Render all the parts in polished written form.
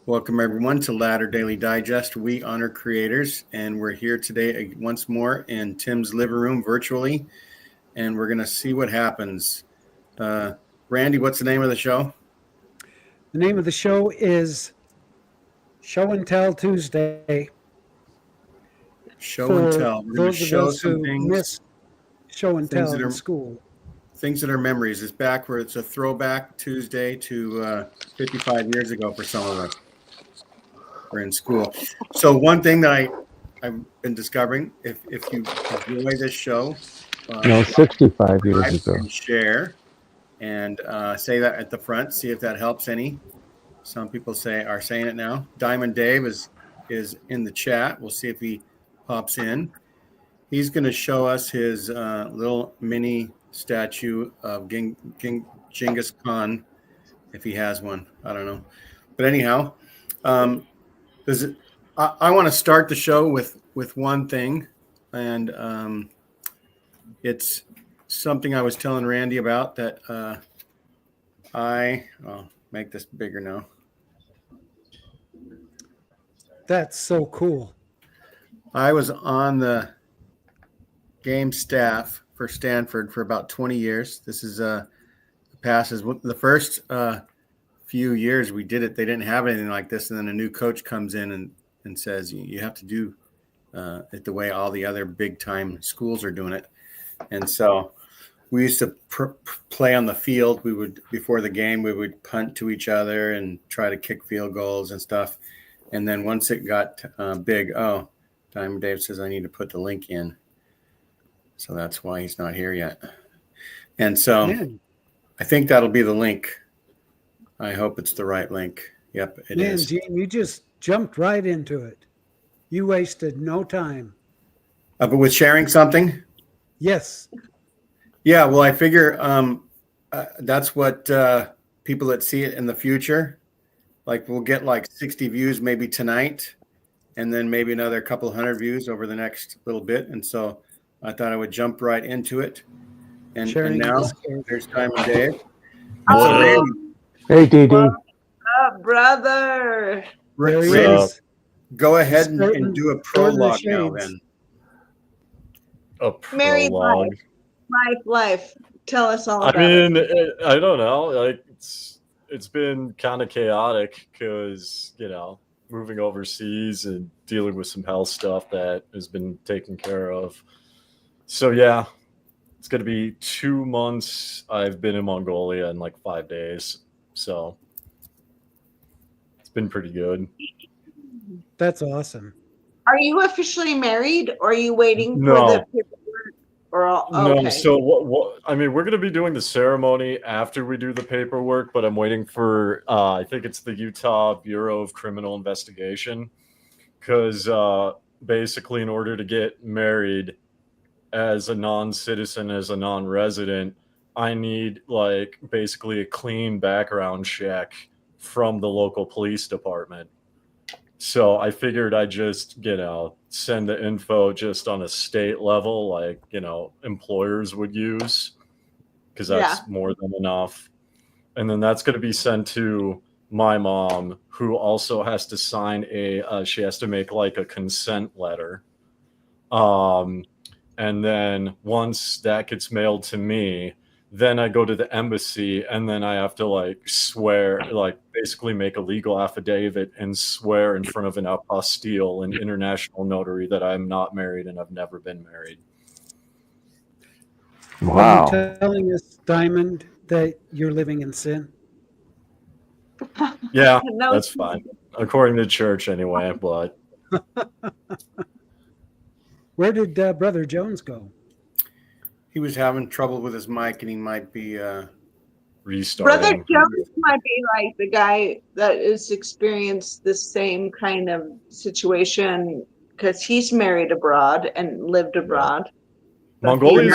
Welcome, everyone, to Ladder Daily Digest. We honor creators, and we're here today once more in Tim's living room virtually, and we're going to see what happens. Randy, what's the name of the show? The name of the show is Show and Tell Tuesday. Show and For Tell. We're going to those of show us some who things, miss show and things tell that in are school. things that are memories. It's back where it's a throwback Tuesday to 55 years ago for some of us. We're in school. So one thing that I've been discovering, if you enjoy this show, No, 65 years subscribe ago. and share, and say that at the front. See if that helps any. Some people are saying it now. Diamond Dave is in the chat. We'll see if he pops in. He's going to show us his little mini statue of Genghis Khan, if he has one. I don't know, but anyhow, I want to start the show with one thing, and it's something I was telling Randy about that I'll make this bigger now. That's so cool. I was on the game staff for Stanford for about 20 years. This is passes. The first few years we did it, they didn't have anything like this, and then a new coach comes in and says you have to do it the way all the other big time schools are doing it. And so we used to play on the field. We would, before the game, we would punt to each other and try to kick field goals and stuff. And then once it got big, Diamond Dave says I need to put the link in. So that's why he's not here yet. And so I think that'll be the link. I hope it's the right link. Yep, it is. Gene, you just jumped right into it. You wasted no time. But with sharing something? Yes. Yeah, well, I figure that's what people that see it in the future, like we'll get like 60 views maybe tonight, and then maybe another couple hundred views over the next little bit. And so I thought I would jump right into it. And now there's Diamond Dave. Oh, Randy, Hey, Dee Dee. what's up, brother? Randy, go ahead and do a prologue now then. A Married prologue. life. Tell us all about it. I don't know. Like it's been kind of chaotic because moving overseas and dealing with some health stuff that has been taken care of. So yeah, it's gonna be 2 months. I've been in Mongolia in like 5 days, so it's been pretty good. That's awesome. Are you officially married, or are you waiting for the paperwork? No, so what? I mean, we're going to be doing the ceremony after we do the paperwork, but I'm waiting for, I think it's the Utah Bureau of Criminal Investigation, because basically in order to get married as a non-citizen, as a non-resident, I need like basically a clean background check from the local police department. So I figured I'd just, send the info just on a state level, like, employers would use, because that's more than enough. And then that's going to be sent to my mom, who also has to sign she has to make like a consent letter. And then once that gets mailed to me, then I go to the embassy, and then I have to like swear, like basically make a legal affidavit and swear in front of an apostille, an international notary, that I'm not married and I've never been married. Wow. Are you telling us, Diamond, that you're living in sin? Yeah, that's fine. According to church anyway, but. Where did Brother Jones go? He was having trouble with his mic, and he might be restarting. Brother Jones might be like the guy that has experienced the same kind of situation, because he's married abroad and lived abroad. Mongolia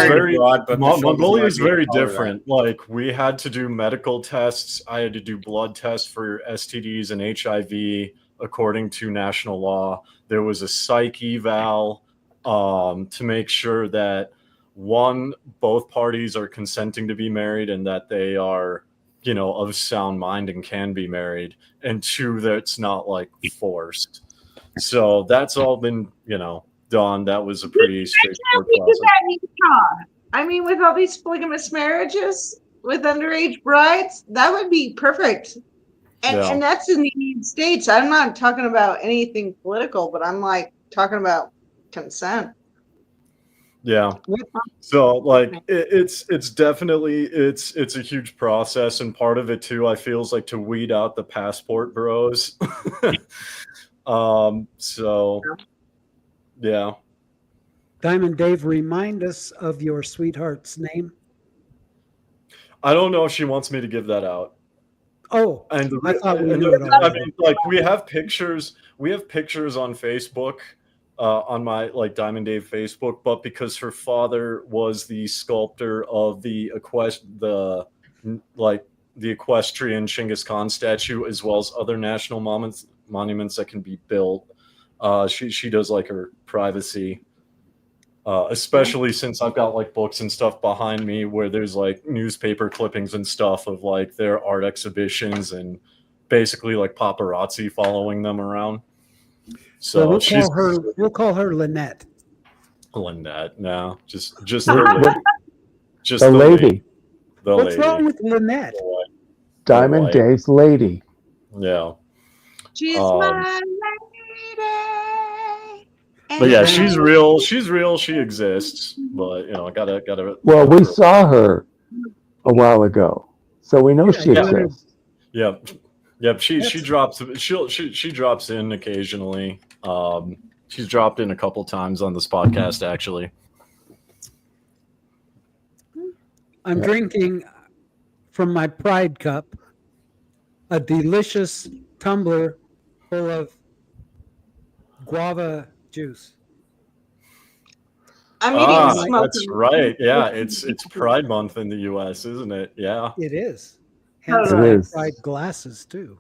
is very different. Like, we had to do medical tests. I had to do blood tests for STDs and HIV according to national law. There was a psych eval to make sure that both parties are consenting to be married and that they are, of sound mind and can be married, and two, that it's not like forced. So that's all been, done. That was a pretty straightforward We did process. that in Utah. I mean, with all these polygamous marriages with underage brides, that would be perfect. And that's in the United States. I'm not talking about anything political, but I'm like talking about consent. Yeah. So like it's definitely it's a huge process, and part of it too, I feels like, to weed out the passport bros. So yeah. Diamond Dave, remind us of your sweetheart's name. I don't know if she wants me to give that out. Oh, And I thought we knew it already. I mean, like, we have pictures on Facebook, on my Diamond Dave Facebook, but because her father was the sculptor of the equestrian Genghis Khan statue, as well as other national monuments that can be built, she does like her privacy. Especially since I've got like books and stuff behind me where there's like newspaper clippings and stuff of like their art exhibitions, and basically like paparazzi following them around. So we'll call her Lynette. Lynette, no, just the lady. What's wrong with Lynette? Diamond Dave's lady. Yeah. She's my lady. But yeah, she's real. She exists. But gotta. Well, we saw her a while ago, so we know she exists. Yep. She drops. She drops in occasionally. She's dropped in a couple times on this podcast, actually. I'm drinking from my Pride cup a delicious tumbler full of guava juice. I'm eating smoke. That's right. Yeah, it's Pride Month in the U.S., isn't it? Yeah, it is. Hence it is. Pride glasses too.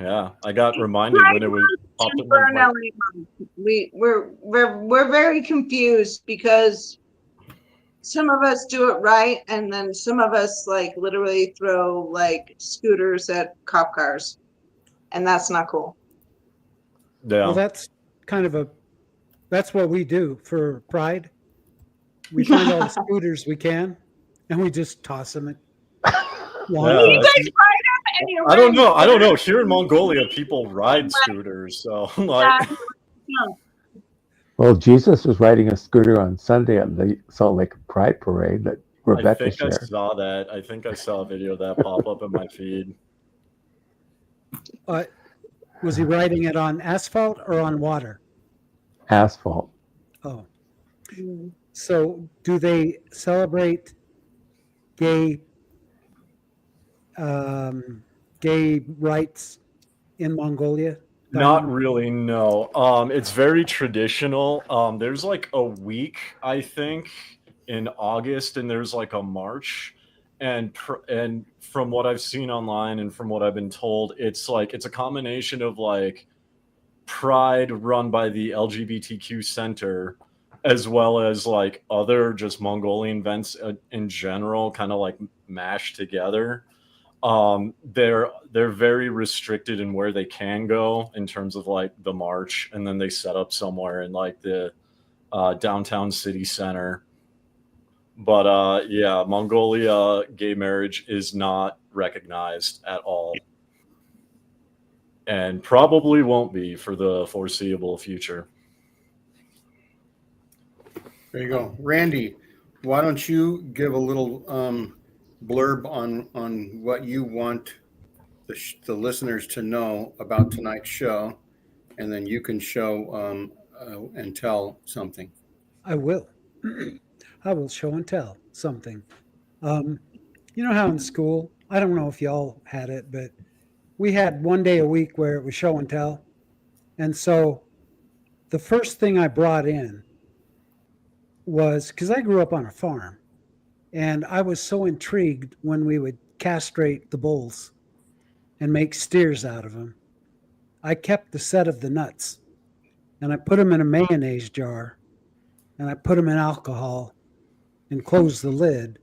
Yeah, I got reminded when it was popped in my mind. We're very confused because some of us do it right, and then some of us like literally throw like scooters at cop cars, and that's not cool. Yeah. Well, that's that's what we do for Pride. We find all the scooters we can, and we just toss them. I don't know. Here in Mongolia, people ride scooters, so like. Well, Jesus was riding a scooter on Sunday at the Salt Lake Pride Parade that Rebecca shared. I saw that. I think I saw a video of that pop up in my feed. Was he riding it on asphalt or on water? Asphalt. Oh. So do they celebrate gay rights in Mongolia? Not really, no. It's very traditional. There's like a week, I think, in August, and there's like a march. And from what I've seen online and from what I've been told, it's a combination of like Pride run by the LGBTQ Center, as well as like other just Mongolian events in general, kind of like mashed together. They're very restricted in where they can go in terms of like the march, and then they set up somewhere in like the downtown city center. But yeah, Mongolia gay marriage is not recognized at all, and probably won't be for the foreseeable future. There you go. Randy, why don't you give a little blurb on what you want the listeners to know about tonight's show, and then you can show and tell something. I will. I will show and tell something. You know how in school, I don't know if y'all had it, but we had one day a week where it was show and tell. And so the first thing I brought in was, because I grew up on a farm, and I was so intrigued when we would castrate the bulls and make steers out of them. I kept the set of the nuts, and I put them in a mayonnaise jar, and I put them in alcohol and closed the lid.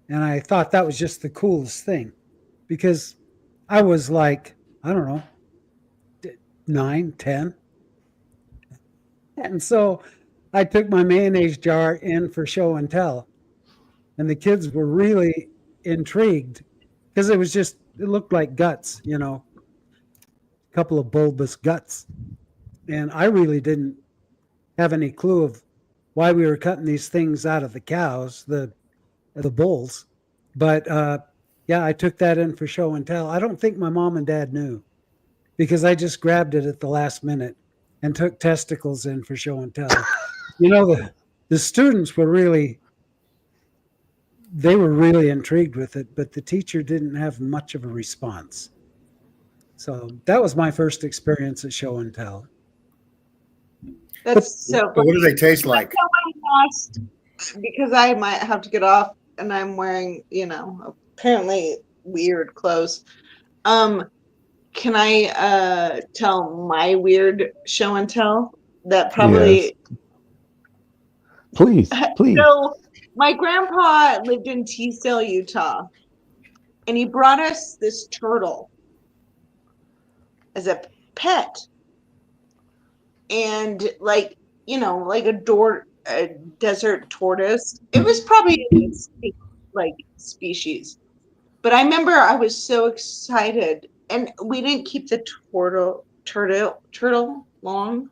And I thought that was just the coolest thing, because I was like, I don't know, 9, 10. And so I took my mayonnaise jar in for show and tell. And the kids were really intrigued because it looked like guts, a couple of bulbous guts. And I really didn't have any clue of why we were cutting these things out of the cows, the bulls. But yeah, I took that in for show and tell. I don't think my mom and dad knew because I just grabbed it at the last minute and took testicles in for show and tell. The students were really intrigued with it, but the teacher didn't have much of a response. So that was my first experience at show and tell. That's so But what do they taste like? Because I might have to get off and I'm wearing, apparently weird clothes. Can I tell my weird show and tell that probably? Yes. Please. So my grandpa lived in Teasdale, Utah, and he brought us this turtle as a pet. And like a desert tortoise. It was probably like species. But I remember I was so excited, and we didn't keep the turtle long,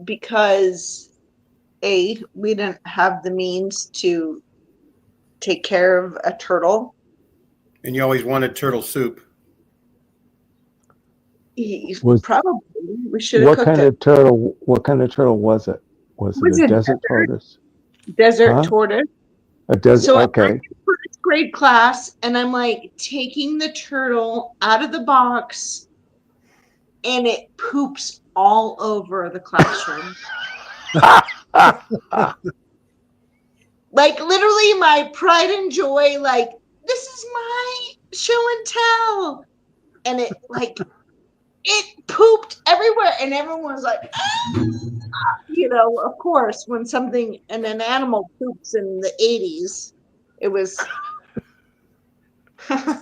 because we didn't have the means to take care of a turtle. And you always wanted turtle soup. Probably we should have cooked it. What kind of turtle was it? Was it a desert tortoise? Desert tortoise. A desert. So Okay. I'm in first grade class, and I'm like taking the turtle out of the box, and it poops all over the classroom. Like literally, my pride and joy. Like, this is my show and tell, and it pooped everywhere, and everyone was like, of course, when an animal poops in the 80s, it was.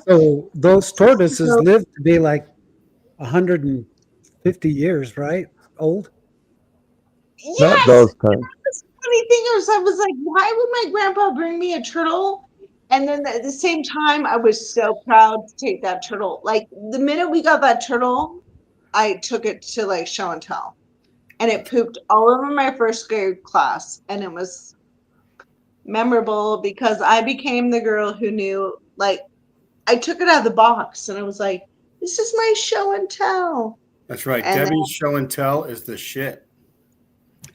So those tortoises lived to be like 150 years, right? Old? Yes. Not those kinds. The funny thing is, I was like, why would my grandpa bring me a turtle? And then at the same time, I was so proud to take that turtle. Like the minute we got that turtle, I took it to like show and tell, and it pooped all over my first grade class, and it was memorable because I became the girl who knew. Like, I took it out of the box, and I was like, "This is my show and tell." That's right. And Debbie's show and tell is the shit.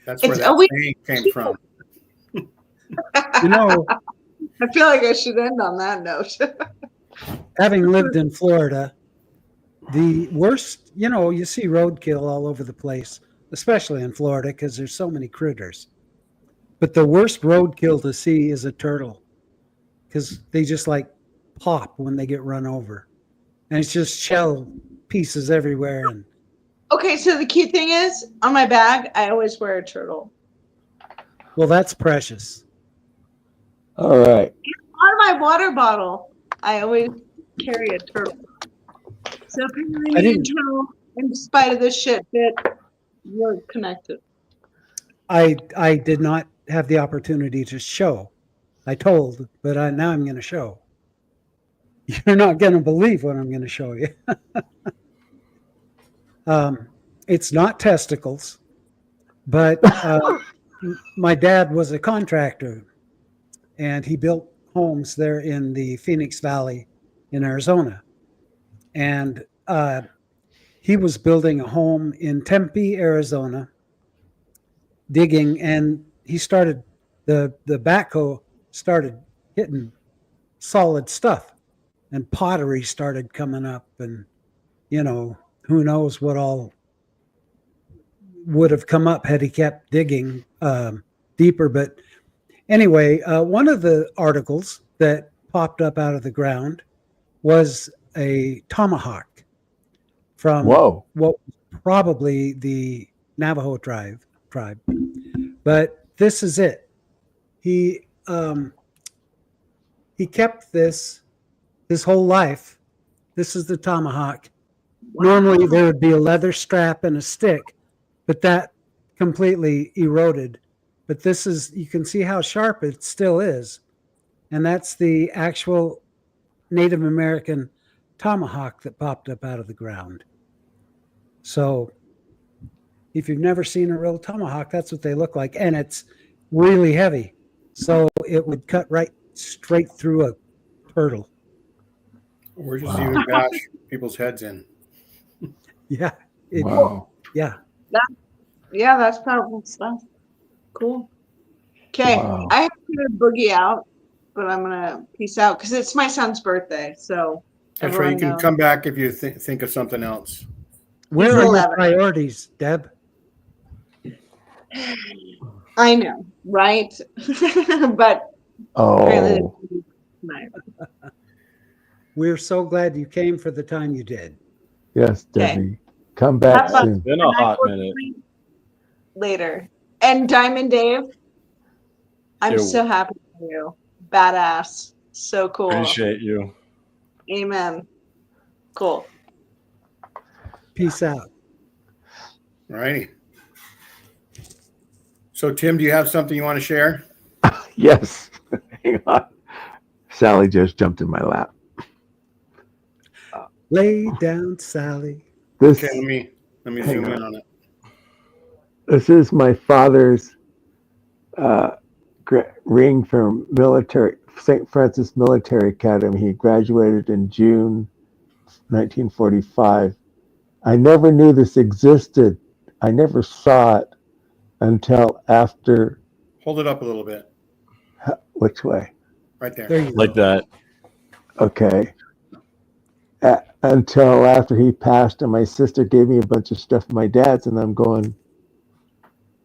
That's where that saying came from. I feel like I should end on that note. Having lived in Florida, the worst, you see roadkill all over the place, especially in Florida because there's so many critters. But the worst roadkill to see is a turtle because they just like pop when they get run over. And it's just shell pieces everywhere. And okay, so the cute thing is, on my bag, I always wear a turtle. Well, that's precious. All right. On my water bottle, I always carry a turtle. So apparently, me and turtle, in spite of this shit, we're connected. I did not have the opportunity to show. I told, but now I'm going to show. You're not going to believe what I'm going to show you. It's not testicles, but my dad was a contractor, and he built homes there in the Phoenix Valley in Arizona. And he was building a home in Tempe, Arizona, digging, and he started, the backhoe started hitting solid stuff, and pottery started coming up, and who knows what all would have come up had he kept digging deeper. But anyway, one of the articles that popped up out of the ground was a tomahawk from what was probably the Navajo tribe. But this is it. He kept this his whole life. This is the tomahawk. Wow. Normally there would be a leather strap and a stick, but that completely eroded. But this is, you can see how sharp it still is. And that's the actual Native American tomahawk that popped up out of the ground. So if you've never seen a real tomahawk, that's what they look like. And it's really heavy. So it would cut right straight through a turtle. Or just even bash people's heads in. Yeah. Wow. Yeah. Yeah, that's powerful stuff. Cool. Okay, Wow. I have to boogie out, but I'm gonna peace out because it's my son's birthday. So That's right. You can come back if you think of something else. Where He's are your 11. priorities, Deb? I know, right? But apparently Oh, tonight. We're so glad you came for the time you did. yes, Okay. Debbie. Come back Have fun. soon. Been a hot minute. Later. And Diamond Dave, I'm Yo. so happy for you. Badass. So cool. Appreciate you. Amen. Cool. Peace out. All righty. So, Tim, do you have something you want to share? Yes. Hang on. Sally just jumped in my lap. Lay down, Sally. This Okay, let me Hang zoom on. in on it. this is my father's ring from St. Francis Military Academy. He graduated in June 1945. I never knew this existed. I never saw it until after. Hold it up a little bit. Which way? Right there. There you Like go. that. Okay. Until after he passed, and my sister gave me a bunch of stuff from my dad's, and I'm going,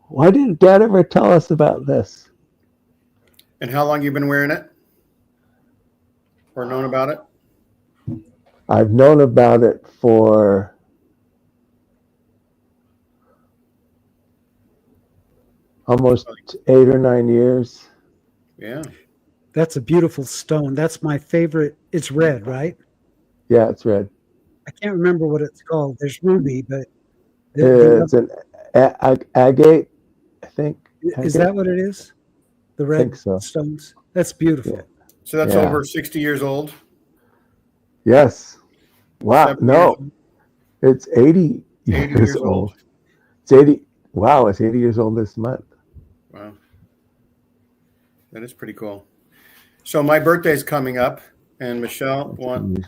why didn't Dad ever tell us about this? And how long you been wearing it? Or known about it? I've known about it for almost 8 or 9 years. Yeah. That's a beautiful stone. That's my favorite. It's red, right? Yeah, it's red. I can't remember what it's called. There's ruby, but It's an agate, I think. is Agate? that what it is? The red think so. stones. That's beautiful. Yeah. So that's Yeah. over 60 years old. Yes. Wow. 70 No, years old. it's 80 80 years old. It's 80. Wow, it's 80 years old this month. Wow. That is pretty cool. So my birthday's coming up, and Michelle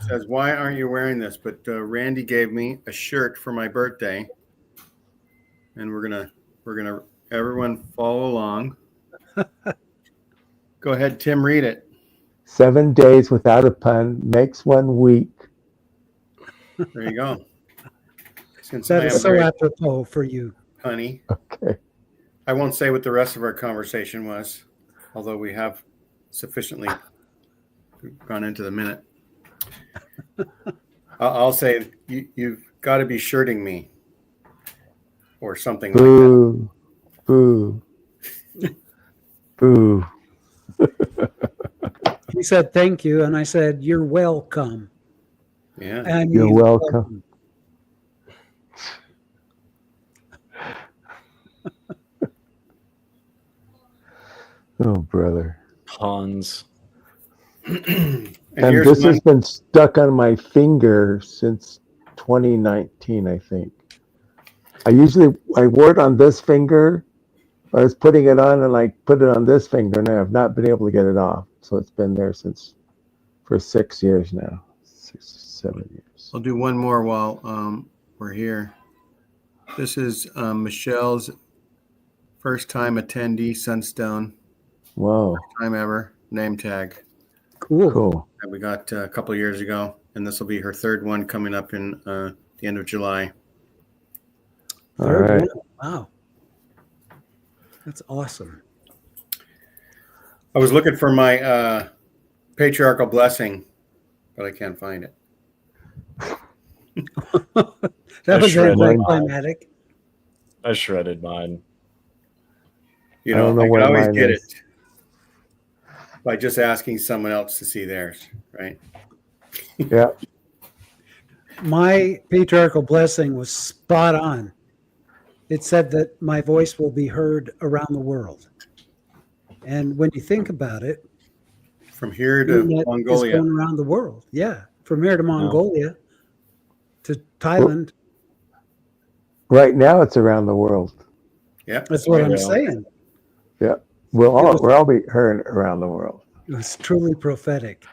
says, why aren't you wearing this? But Randy gave me a shirt for my birthday, and we're gonna everyone follow along. Go ahead, Tim, read it. 7 days without a pun makes 1 week. There you go. Since That I is am so very apropos for you. punny, Okay. I won't say what the rest of our conversation was, although we have sufficiently gone into the minute. I'll say you've got to be shirting me or something like that. Boo. Boo. Boo. He said thank you, and I said you're welcome. Yeah. And You're welcome. Oh, brother. Puns. And And here's this one. has been stuck on my finger since 2019, I think. I wore it on this finger. I was putting it on and I put it on this finger, and I have not been able to get it off. So it's been there for 6 years now. 6, 7 years. I'll do one more while we're here. This is Michelle's first time attendee Sunstone. Whoa. First time ever. Name tag Cool. that we got a couple of years ago. And this will be her third one coming up in the end of July. All right. Wow. That's awesome. I was looking for my patriarchal blessing, but I can't find it. That was shredded anticlimactic. I shredded mine. You I know, don't know I can where always mine get is. it by just asking someone else to see theirs, right? Yeah. My patriarchal blessing was spot on. It said that my voice will be heard around the world. And when you think about it, From here the to internet is Mongolia. going around the world. Yeah. From here to Mongolia to Well, Thailand. right now, it's around the world. Yeah. That's what I'm Yeah. saying. Yeah. It was, We'll all be heard around the world. it was truly prophetic.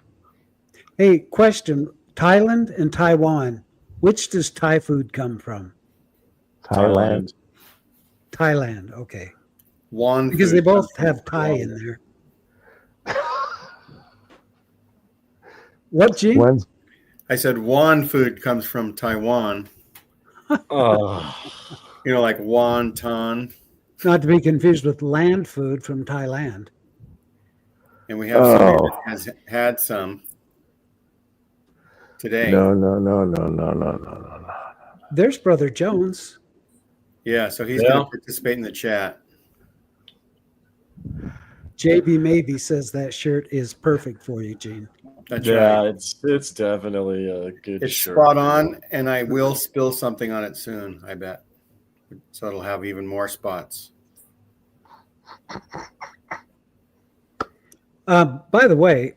Hey, question. Thailand and Taiwan, which does Thai food come from? Thailand. Thailand. Okay. Wan Because food they both comes from have Thai Taiwan. in there. What, Gene? One's I said Wan food comes from Taiwan. You know, like wonton. Not to be confused with land food from Thailand. And we have somebody oh that has had some today. no. There's Brother Jones. Yeah, so he's going to participate in the chat. JB Maybe says that shirt is perfect for you, Gene. That's Yeah, right. it's definitely a good It's shirt. spot on, and I will spill something on it soon, I bet. So it'll have even more spots. By the way,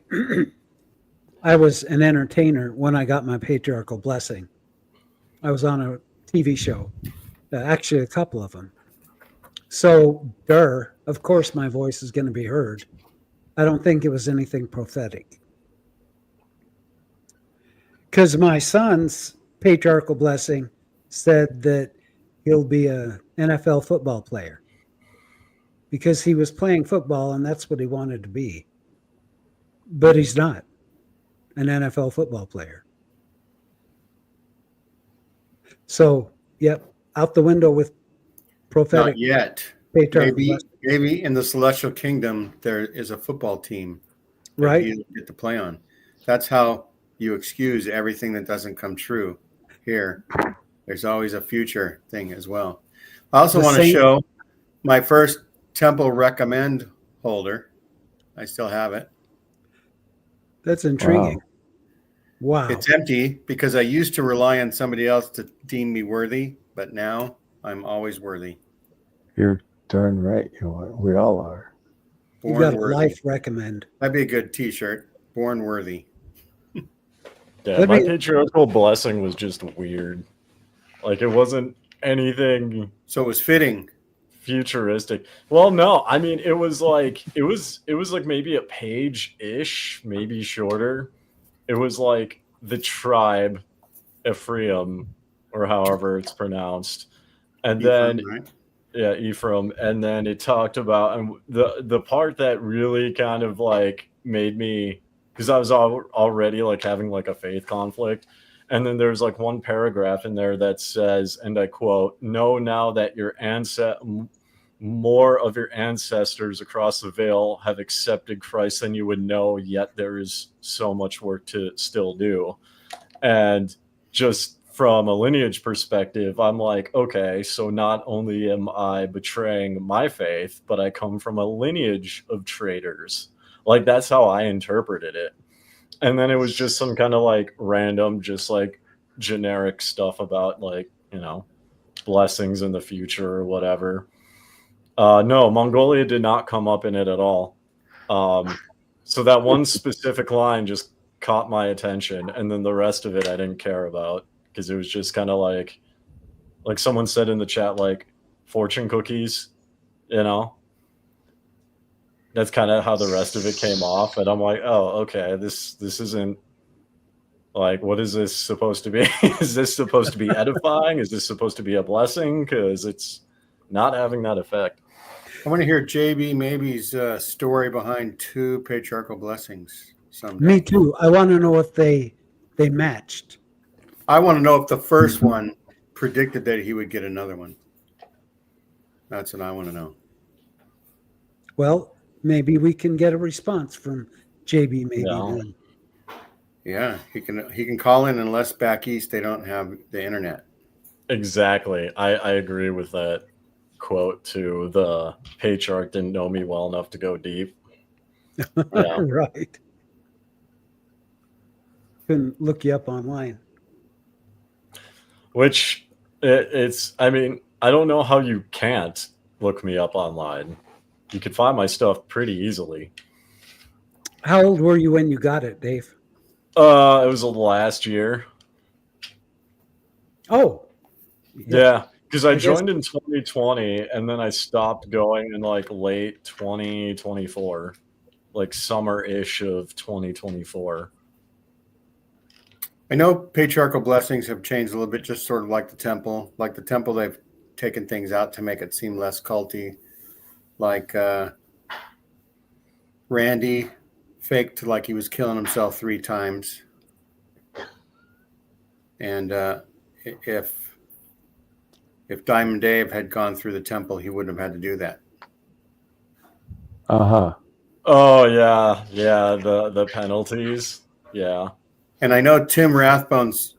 I was an entertainer when I got my patriarchal blessing. I was on a TV show, actually a couple of them. So, of course my voice is going to be heard. I don't think it was anything prophetic. Because my son's patriarchal blessing said that he'll be an NFL football player. Because he was playing football and that's what he wanted to be. But he's not an NFL football player. So, yep, out the window with prophetic. Not yet. Maybe in the celestial kingdom there is a football team that right? he'll get to play on. That's how you excuse everything that doesn't come true here. There's always a future thing as well. I also want to show my first Temple Recommend holder. I still have it. That's intriguing. Wow. It's empty because I used to rely on somebody else to deem me worthy, but now I'm always worthy. You're darn right you are. We all are. You got a life recommend. That'd be a good t-shirt. Born worthy. Yeah, my patriarchal blessing was just weird. Like it wasn't anything. So it was fitting. Futuristic. Well, no, I mean it was like maybe a page-ish, maybe shorter. It was like the tribe Ephraim, or however it's pronounced. And Ephraim, then right? yeah, Ephraim. And then it talked about, and the part that really kind of like made me, because I was already like having like a faith conflict. And then there's like one paragraph in there that says, and I quote, "Know now that more of your ancestors across the veil have accepted Christ than you would know, yet there is so much work to still do." And just from a lineage perspective, I'm like, okay, so not only am I betraying my faith, but I come from a lineage of traitors. Like that's how I interpreted it. And then it was just some kind of like random, just like generic stuff about like, you know, blessings in the future or whatever. No, Mongolia did not come up in it at all. So that one specific line just caught my attention, and then the rest of it I didn't care about because it was just kind of like someone said in the chat, like fortune cookies, you know. That's kind of how the rest of it came off, and I'm like, oh, okay, this isn't like, what is this supposed to be? Is this supposed to be edifying? Is this supposed to be a blessing? Because it's not having that effect. I want to hear JB Maybe's story behind 2 patriarchal blessings someday. Me too. I want to know if they matched. I want to know if the first one predicted that he would get another one. That's what I want to know. Well, maybe we can get a response from JB Maybe then. Yeah, he can call in unless back east they don't have the internet. Exactly. I agree with that quote too. The patriarch didn't know me well enough to go deep. Yeah. Right. couldn't look you up online. Which it's, I mean, I don't know how you can't look me up online. You could find my stuff pretty easily. How old were you when you got it, Dave? It was last year. Oh, Yeah, because I I guess- joined in 2020 and then I stopped going in like late 2024, like summer-ish of 2024. I know patriarchal blessings have changed a little bit, just sort of like the temple. Like the temple, they've taken things out to make it seem less culty. Like Randy faked like he was killing himself 3 times. And if Diamond Dave had gone through the temple, he wouldn't have had to do that. Uh-huh. Oh yeah, the penalties. Yeah. And I know Tim Rathbone's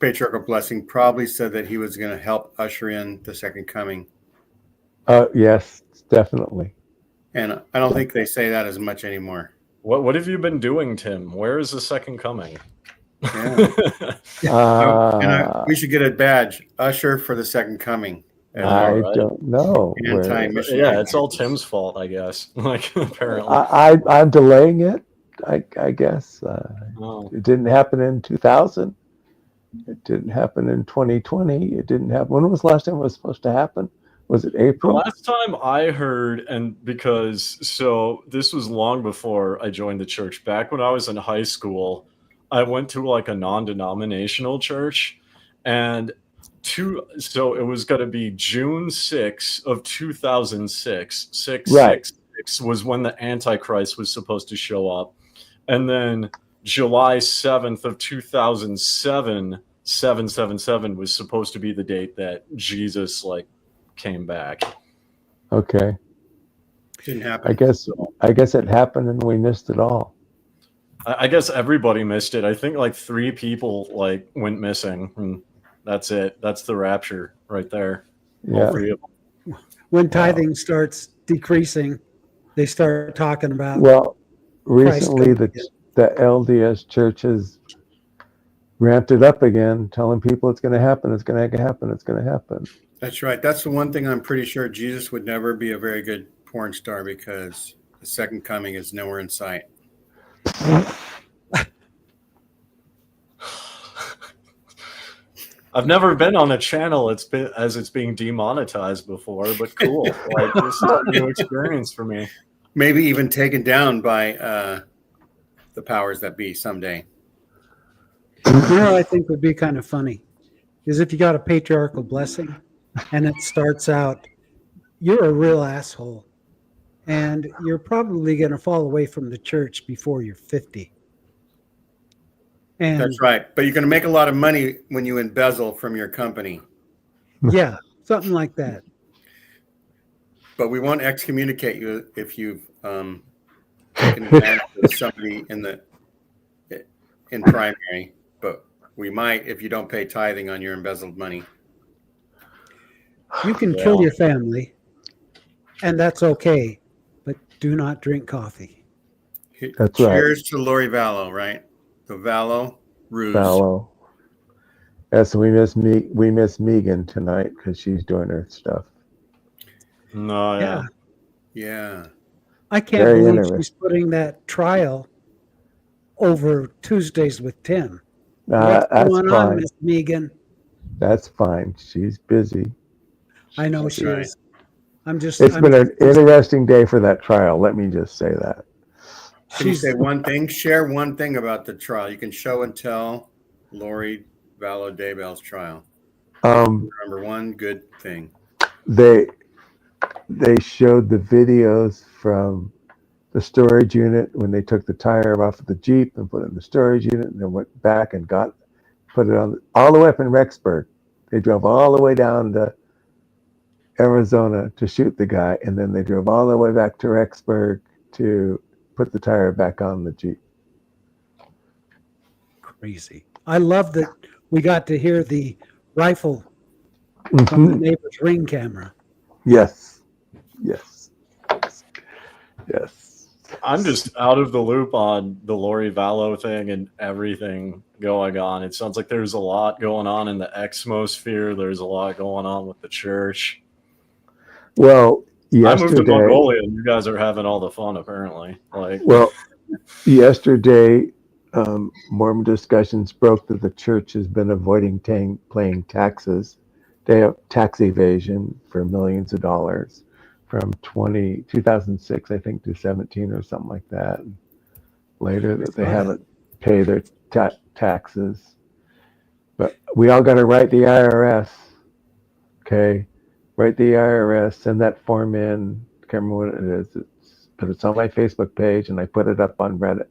patriarchal blessing probably said that he was going to help usher in the second coming. Yes, definitely. And I don't think they say that as much anymore. What have you been doing, Tim? Where is the second coming? Yeah. We should get a badge, usher for the second coming. I don't know. Anti-missionary. Yeah, it's all Tim's fault, I guess. Like apparently, I'm delaying it. I guess Oh. it didn't happen in 2000. It didn't happen in 2020. It didn't happen. When was the last time it was supposed to happen? Was it The April? last time I heard, and because so this was long before I joined the church. Back when I was in high school, I went to like a non-denominational church, and so it was going to be June 6th of 2006. 666 was when the Antichrist was supposed to show up, and then July 7th of 2007, 777 was supposed to be the date that Jesus like came back. Okay. Didn't happen. I guess it happened and we missed it all. I guess everybody missed it. I think like 3 people like went missing, and that's it. That's the rapture right there. Yeah. All 3 of them. when tithing starts decreasing, they start talking about. Well, recently Christ. the LDS churches ramped it up again, telling people it's going to happen, it's going to happen, it's going to happen. That's right. That's the one thing I'm pretty sure Jesus would never be a very good porn star, because the second coming is nowhere in sight. I've never been on a channel it's being demonetized before, but cool. Like this is a new experience for me. Maybe even taken down by the powers that be someday. I think would be kind of funny is if you got a patriarchal blessing and it starts out, you're a real asshole and you're probably going to fall away from the church before you're 50. And that's right. But you're going to make a lot of money when you embezzle from your company. Yeah, something like that. But we won't excommunicate you if you've taken advantage of somebody in primary. But we might if you don't pay tithing on your embezzled money. You can kill your family, and that's okay, but do not drink coffee. That's right. Cheers to Lori Vallow, right? The Vallow ruse. Vallow. Yes, we miss Megan tonight because she's doing her stuff. No, yeah. Yeah. I can't believe she's putting that trial over Tuesdays with Tim. What's going on, Miss Megan? That's fine. She's busy. I know she is. It's been an interesting day for that trial. Let me just say that. Can you say one thing? Share one thing about the trial. You can show and tell Lori Vallow Daybell's trial. Remember one good thing. They showed the videos from the storage unit when they took the tire off of the Jeep and put it in the storage unit, and then went back and put it on all the way up in Rexburg. They drove all the way down to Arizona to shoot the guy, and then they drove all the way back to Rexburg to put the tire back on the Jeep. Crazy. I love that we got to hear the rifle from the neighbor's Ring camera. Yes. I'm just out of the loop on the Lori Vallow thing and everything going on. It sounds like there's a lot going on in the Exmosphere. There's a lot going on with the church. Well, I moved to yesterday, Mongolia, and you guys are having all the fun, apparently. Like, well, yesterday, Mormon discussions broke that the church has been avoiding paying taxes. They have tax evasion for millions of dollars from 2006, I think, to 17 or something like that. And later, that they haven't paid their taxes. But we all got to write the IRS. Okay, write the IRS, send that form in. I can't remember what it is. But it's on my Facebook page, and I put it up on Reddit.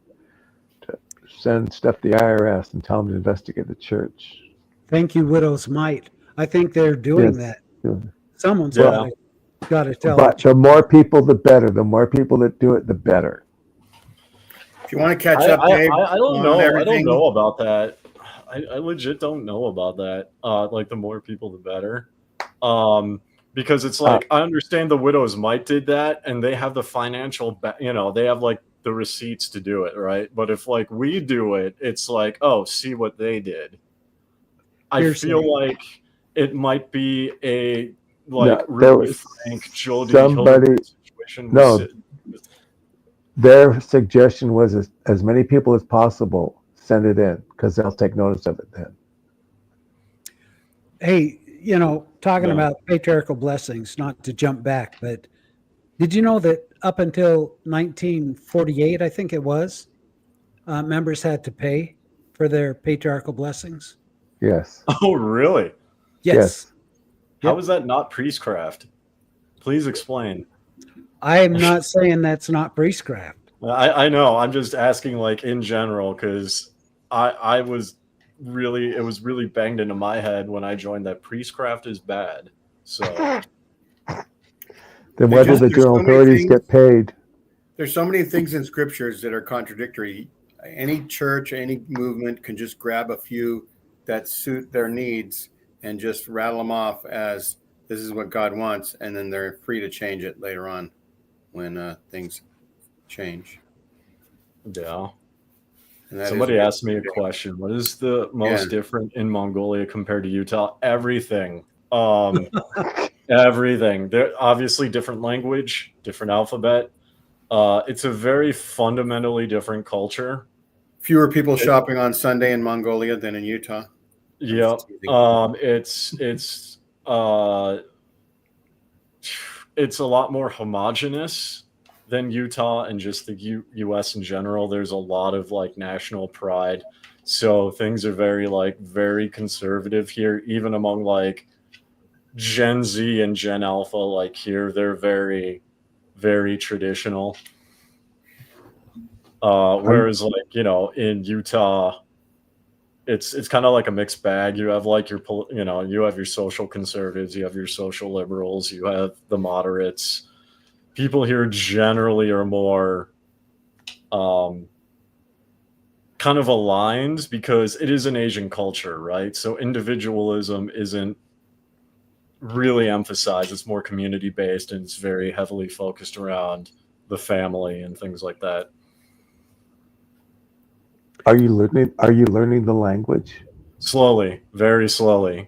To send stuff to the IRS and tell them to investigate the church. Thank you, Widow's Mite. I think they're doing that. Someone's got to tell. But the more people, the better. The more people that do it, the better. If you want to catch up, Dave, I don't know. I don't know about that. I legit don't know about that. Like, the more people, the better. Because it's like, I understand the Widow's Mite did that, and they have the financial, they have like the receipts to do it, right? But if like we do it, it's like, oh, see what they did. I feel like it might be a really frank Joel D. Hildebrand situation. Their suggestion was as many people as possible send it in, because they'll take notice of it then. Hey, talking about patriarchal blessings, not to jump back, but did you know that up until 1948, I think it was, members had to pay for their patriarchal blessings? Yes. Oh, really? Yes. How is that not priestcraft? Please explain. I'm not saying that's not priestcraft. I know. I'm just asking, like, in general, because it was really banged into my head when I joined that priestcraft is bad. So then why did the general authorities get paid? There's so many things in scriptures that are contradictory. Any church, any movement can just grab a few that suit their needs and just rattle them off as this is what God wants, and then they're free to change it later on when things change. Yeah. Somebody asked me a question. What is the most different in Mongolia compared to Utah? Everything. Everything. They're obviously different language, different alphabet. It's a very fundamentally different culture. Fewer people shopping on Sunday in Mongolia than in Utah. Yep. It's a lot more homogenous than Utah and just the U.S. in general. There's a lot of like national pride. So things are very conservative here, even among like Gen Z and Gen Alpha. Like here, they're very, very traditional. Whereas like, in Utah, it's kind of like a mixed bag. You have like you have your social conservatives, you have your social liberals, you have the moderates. People here generally are more kind of aligned because it is an Asian culture, right? So individualism isn't really emphasized. It's more community based, and it's very heavily focused around the family and things like that. Are you learning the language? Slowly, very slowly.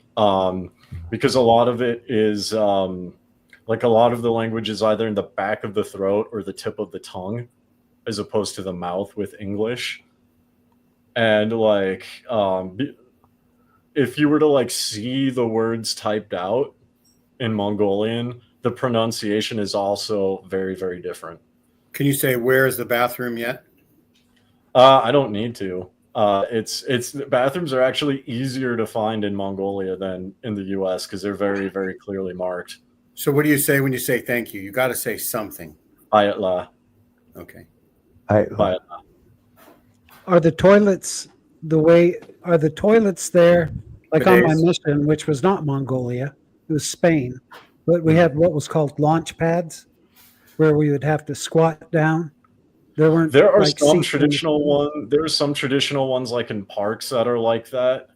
Because a lot of it is like a lot of the language is either in the back of the throat or the tip of the tongue, as opposed to the mouth with English. And like, if you were to like see the words typed out in Mongolian, the pronunciation is also very, very different. Can you say, where is the bathroom yet? I don't need to. It's bathrooms are actually easier to find in Mongolia than in the US because they're very, very clearly marked. So what do you say when you say thank you? You got to say something. Ayatla. Okay. Ayatla. Are the toilets there? Like on my mission, which was not Mongolia, it was Spain, but we had what was called launch pads, where we would have to squat down. There are like some traditional ones. There are some traditional ones like in parks that are like that.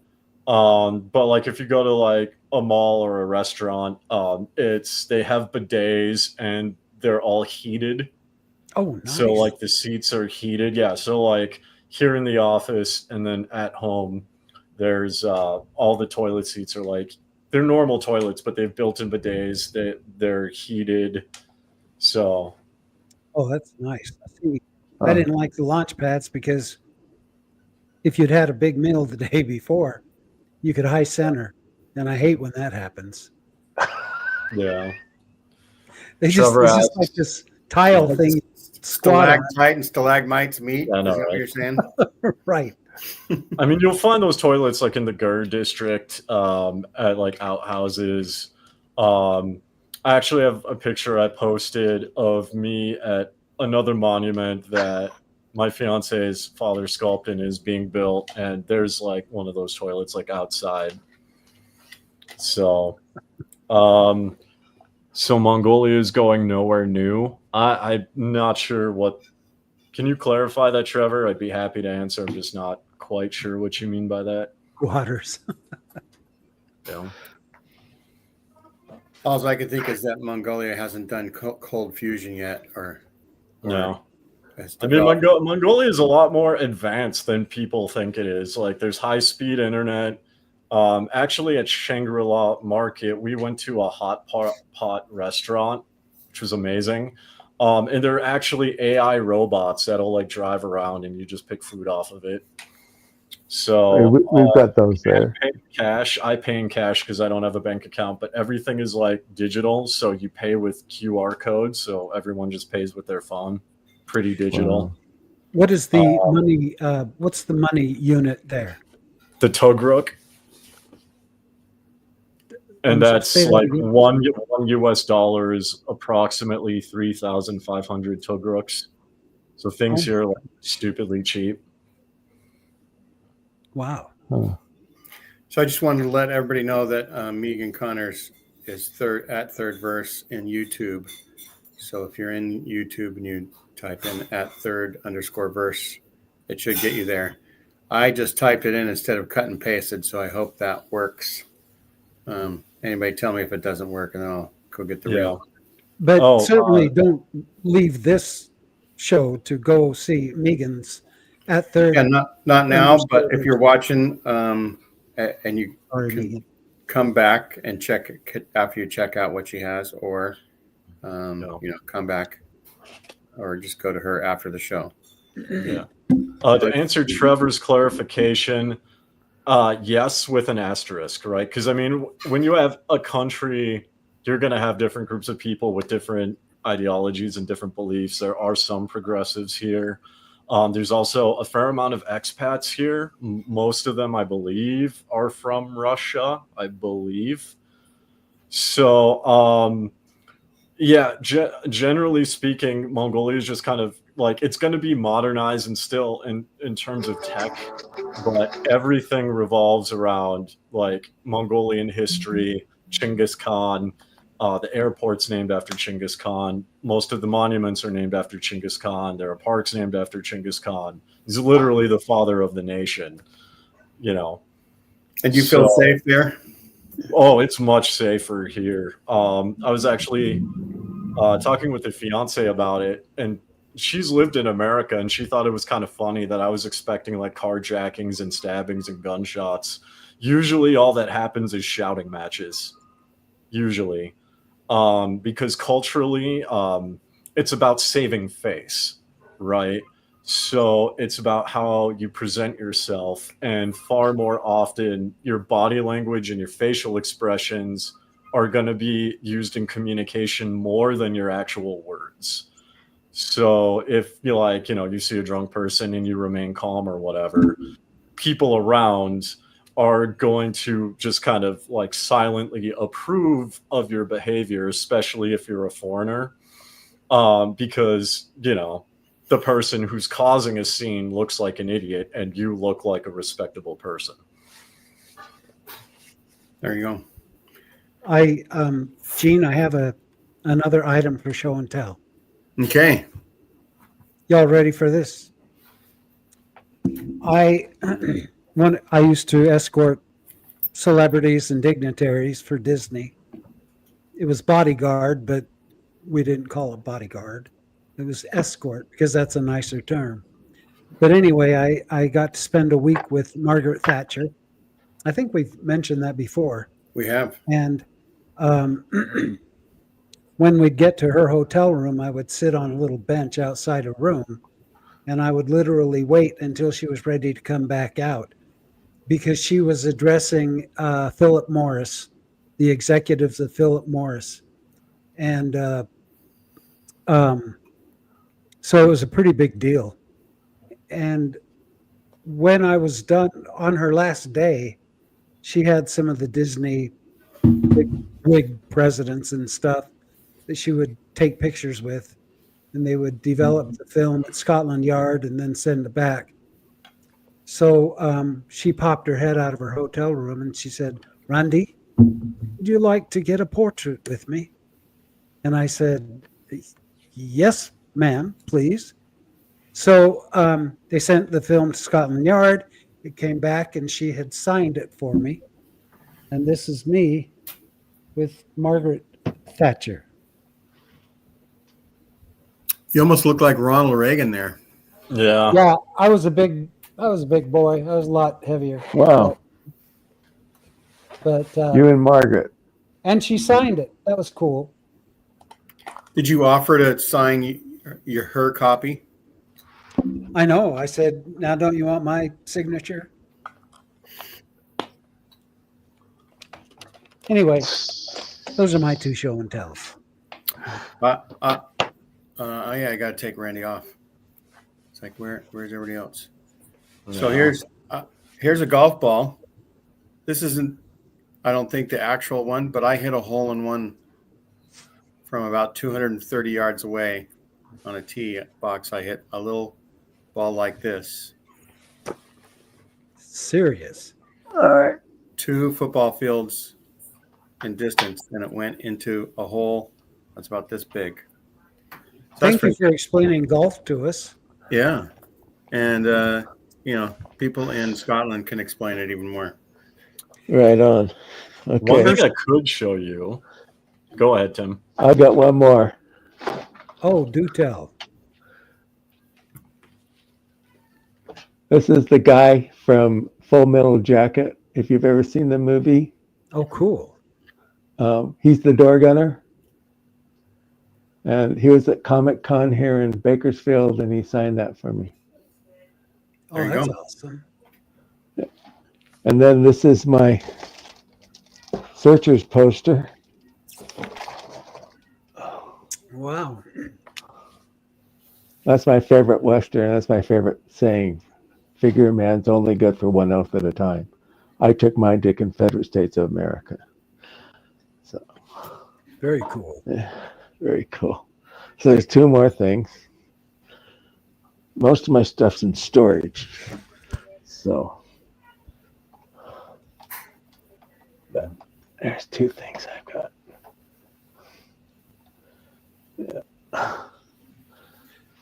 But like if you go to like a mall or a restaurant, they have bidets and they're all heated. Oh, So nice. like the seats are heated. Yeah. So like here in the office and then at home, there's all the toilet seats are like they're normal toilets, but they've built-in bidets. They're heated. So Oh, that's nice. See, I Huh. didn't like the launch pads because if you'd had a big meal the day before, you could high center, and I hate when that happens. yeah. They just Trevor it's just like asks. this tile Yeah, thing, squat on Stalactite and stalagmites meet. I Is know, that what right? you're saying? it. Right. I mean, you'll find those toilets like in the Gur district, at like outhouses. Um, I actually have a picture I posted of me at another monument that my fiance's father sculpted is being built, and there's like one of those toilets like outside. So, um, so Mongolia is going nowhere new. I'm not sure what. Can you clarify that, Trevor? I'd be happy to answer. I'm just not quite sure what you mean by that. Waters. Yeah. All I can think is that Mongolia hasn't done cold fusion yet, or No. has I mean, developed. Mongolia is a lot more advanced than people think it is. Like, there's high-speed internet. Actually, at Shangri-La Market, we went to a hot pot restaurant, which was amazing. And there are actually AI robots that'll like drive around, and you just pick food off of it. So We've got those there. pay in cash. I pay in cash because I don't have a bank account, but everything is like digital. So you pay with QR codes. So everyone just pays with their phone. Pretty digital. Wow. What is the money? What's the money unit there? The Togruk. And that's Say that like again. one US dollar is approximately 3,500 Togruks. So things Oh. here are like stupidly cheap. Wow. Huh. So I just wanted to let everybody know that Megan Connors is at third verse in YouTube. So if you're in YouTube and you type in at @3_verse, it should get you there. I just typed it in instead of cut and pasted, so I hope that works. Anybody tell me if it doesn't work, and then I'll go get the real. But Oh, certainly don't leave this show to go see Megan's at third. Yeah, not now, but if you're watching and you Sorry, can Megan. come back and check it after you check out what she has, or No. come back, or just go to her after the show. Yeah. To answer Trevor's clarification, yes, with an asterisk, right? Because I mean, when you have a country, you're going to have different groups of people with different ideologies and different beliefs. There are some progressives here. There's also a fair amount of expats here. Most of them, I believe, are from Russia, I believe. So, yeah, generally speaking, Mongolia is just kind of like it's going to be modernized and still in terms of tech, but everything revolves around like Mongolian history, Chinggis Khan. The airport's named after Chinggis Khan. Most of the monuments are named after Chinggis Khan. There are parks named after Chinggis Khan. He's literally the father of the nation, you know. And you feel safe there? Oh, it's much safer here. I was actually talking with a fiance about it, and she's lived in America, and she thought it was kind of funny that I was expecting like carjackings and stabbings and gunshots. Usually, all that happens is shouting matches. Usually, because culturally, it's about saving face, right? So it's about how you present yourself, and far more often, your body language and your facial expressions are going to be used in communication more than your actual words. So if you like, you see a drunk person and you remain calm or whatever, people around are going to just kind of like silently approve of your behavior, especially if you're a foreigner, because, the person who's causing a scene looks like an idiot and you look like a respectable person. There you go. Gene, I have another item for show and tell. Okay. Y'all ready for this? I used to escort celebrities and dignitaries for Disney. It was bodyguard, but we didn't call it bodyguard. It was escort because that's a nicer term. But anyway, I got to spend a week with Margaret Thatcher. I think we've mentioned that before. We have. And um, when we'd get to her hotel room, I would sit on a little bench outside a room, and I would literally wait until she was ready to come back out because she was addressing Philip Morris, the executives of Philip Morris. And so it was a pretty big deal. And when I was done on her last day, she had some of the Disney big wig presidents and stuff that she would take pictures with, and they would develop the film at Scotland Yard and then send it back. So she popped her head out of her hotel room and she said, "Randy, would you like to get a portrait with me?" And I said, "Yes, ma'am, please." So they sent the film to Scotland Yard. It came back and she had signed it for me. And this is me with Margaret Thatcher. You almost look like Ronald Reagan there. Yeah. Yeah, I was a big boy. I was a lot heavier. Wow. But You and Margaret. and she signed it. That was cool. Did you offer to sign her copy? I know. I said, "Now don't you want my signature?" Anyway, those are my two show and tells. Yeah, I got to take Randy off. It's like, where's everybody else? Yeah. So here's a golf ball. This isn't, I don't think, the actual one, but I hit a hole in one from about 230 yards away on a tee box. I hit a little ball like this. Serious. All right. 2 football fields in distance, and it went into a hole that's about this big. So Thank you for explaining golf to us. Yeah. And, people in Scotland can explain it even more. Right on. Okay. One thing I could show you. Go ahead, Tim. I've got one more. Oh, do tell. This is the guy from Full Metal Jacket. If you've ever seen the movie, Oh, cool. he's the door gunner. And he was at Comic Con here in Bakersfield, and he signed that for me. Oh, There you that's go. awesome. And then this is my Searchers poster. Wow. That's my favorite Western. That's my favorite saying. Figure a man's only good for one elf at a time. I took mine to Confederate States of America. So Very cool. very cool. So there's 2 more things. Most of my stuff's in storage. So there's 2 things I've got. Yeah.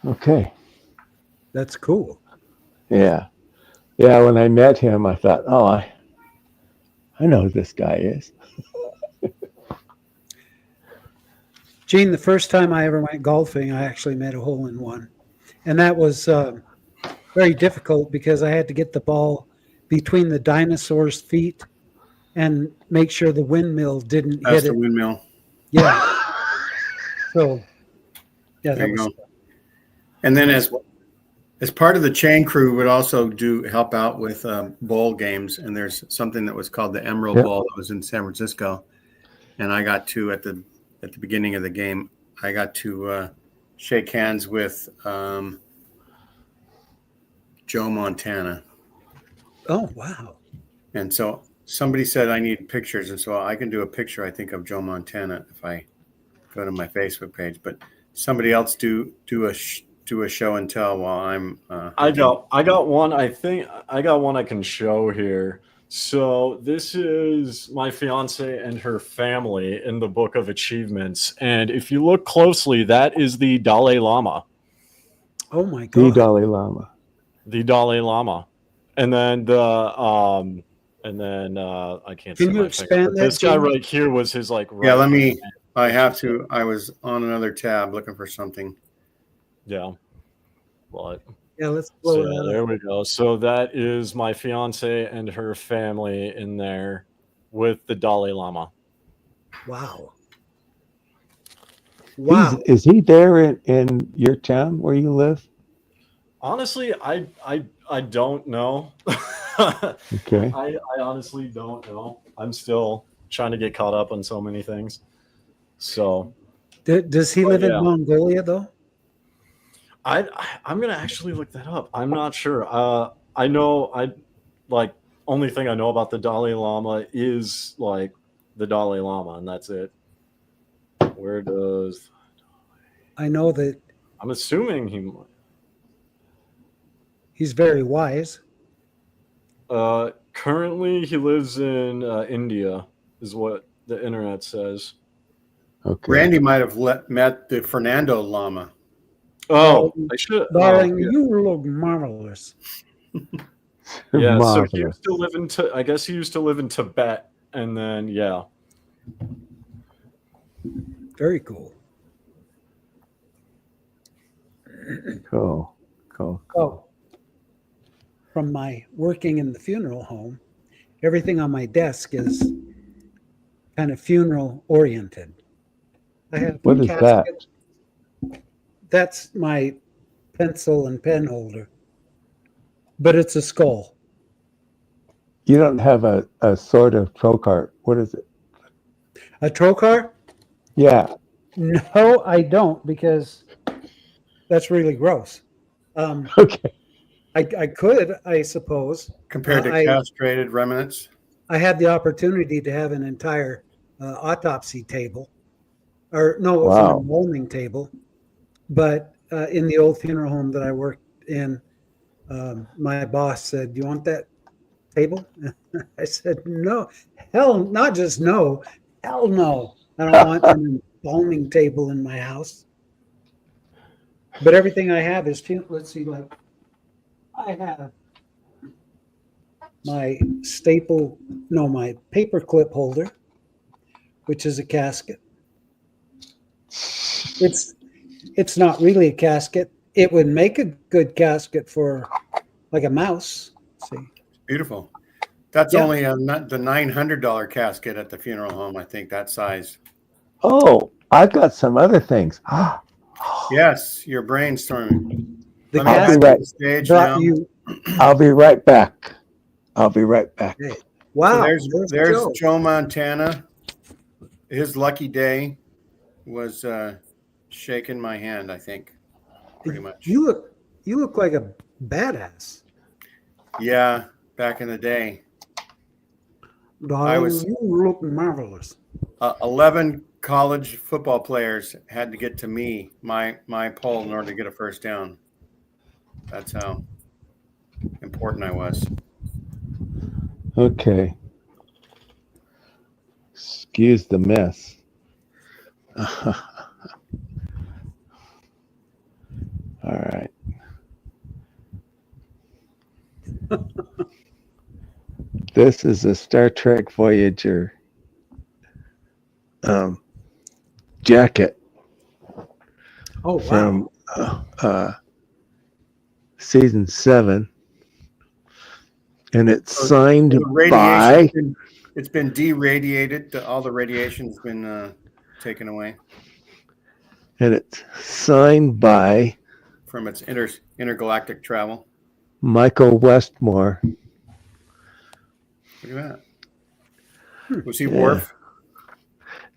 Okay. That's cool. Yeah. Yeah, when I met him, I thought, oh, I know who this guy is. Gene, the first time I ever went golfing, I actually made a hole in one. And that was very difficult because I had to get the ball between the dinosaur's feet and make sure the windmill didn't That's hit the it. windmill. Yeah. So, yeah, There that you was go. And then as part of the chain crew, would also help out with bowl games. And there's something that was called the Emerald Yep. Bowl that was in San Francisco. And I got to, at the beginning of the game, I got to shake hands with Joe Montana. Oh, wow. And so somebody said I need pictures. And so I can do a picture, I think, of Joe Montana if I go to my Facebook page. But somebody else do a show and tell while I'm. I got one. I think I got one I can show here. So this is my fiance and her family in the Book of Achievements, and if you look closely, that is the Dalai Lama. Oh, my The God. Dalai Lama. The Dalai Lama, and then I can't. Can see you my expand finger, but that, this guy Jim? right here was his like. Yeah, right let me. hand. I have to. I was on another tab looking for something. Yeah. But Yeah, let's so blow yeah, that there up. we go. So that is my fiance and her family in there with the Dalai Lama. Wow. He's Wow. is he there in your town where you live? Honestly, I don't know. Okay. I honestly don't know. I'm still trying to get caught up on so many things. So, Does he but live in yeah, Mongolia though? I'm gonna actually look that up. I'm not sure. I know I like only thing I know about the Dalai Lama is like the Dalai Lama, and that's it. Where does I know that I'm assuming he he's very wise. currently he lives in India, is what the internet says. Okay. Randy might have met the Fernando Llama. Oh, Darling, I should. Oh, darling, yeah. you look marvelous. Yeah, so he Marvelous. used to live in. I guess he used to live in Tibet, and then yeah, Very cool. Cool. Cool. Oh, from my working in the funeral home, everything on my desk is kind of funeral oriented. I have What is that? casket. That's my pencil and pen holder, but it's a skull. You don't have a sort of trocar. What is it? A trocar? Yeah. No, I don't because that's really gross. Okay. I could, I suppose. Compared to I castrated remnants. I had the opportunity to have an entire autopsy table, or no, it was an Wow. embalming table. But in the old funeral home that I worked in, my boss said, "Do you want that table?" I said, "No, hell, not just no, hell no. I don't want an embalming table in my house." But everything I have is, let's see, like I have my staple, no, my paper clip holder, which is a casket. It's not really a casket. It would make a good casket for like a mouse. See, Beautiful. That's yeah, only the $900 casket at the funeral home. I think that size. Oh, I've got some other things. Yes, you're brainstorming. the Let me I'll be add casket you to right. the stage brought now. you. I'll be right back. I'll be right back. Hey, So wow, there's Joe. Joe Montana. His lucky day was shaking my hand, I think, pretty much. You look like a badass, Yeah, back in the day. I darling. was You look marvelous. 11 college football players had to get to me, my pole, in order to get a first down. That's how important I was. Okay. Excuse the mess. All right. This is a Star Trek Voyager jacket Oh wow, from season 7, and it's So signed the radiation, by. it's been deradiated. All the radiation's been taken away And it's signed by from its intergalactic travel. Michael Westmore. Look at that. Was he Yeah. Worf?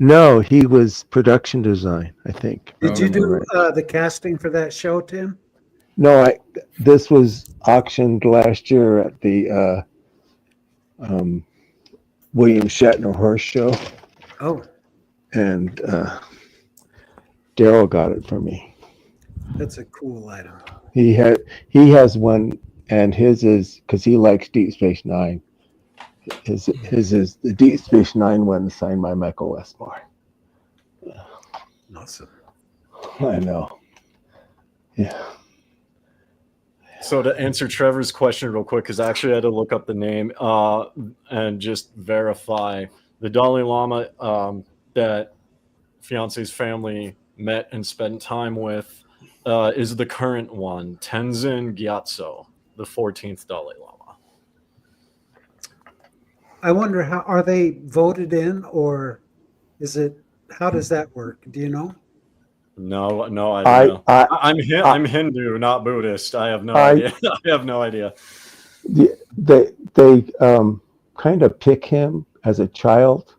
No, he was production design, I think. did you Remember do right. the casting for that show, Tim? No, this was auctioned last year at the William Shatner Horse Show, Oh, and Daryl got it for me. that's a cool item. He has one, and his is because he likes Deep Space Nine. His is the Deep Space Nine one signed by Michael Westmore. Awesome. I know. Yeah. So to answer Trevor's question real quick, because I actually had to look up the name and just verify the Dalai Lama that fiance's family met and spent time with is the current one, Tenzin Gyatso, the 14th Dalai Lama. I wonder how are they voted in, or is it? How does that work? Do you know? No idea. I'm Hindu, not Buddhist. I have no idea. I have no idea. They kind of pick him as a child.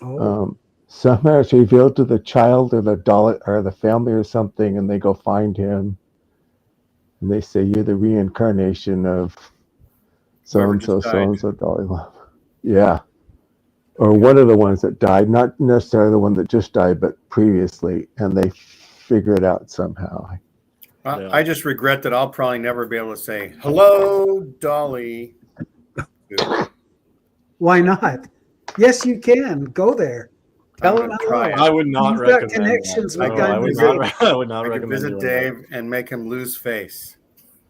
Oh, Somehow it's revealed to the child or the family or something, and they go find him, and they say, "You're the reincarnation of so Whoever and just died. so Dalai Lama." Yeah, or one of the ones that died, not necessarily the one that just died, but previously, and they figure it out somehow. Yeah. I just regret that I'll probably never be able to say, hello, Dolly. why not? Yes, you can go there. Tell I'm him gonna try hello. I would not You've got recommend connections that. with No, guys. I would not I could recommend visit doing Dave and make him lose face.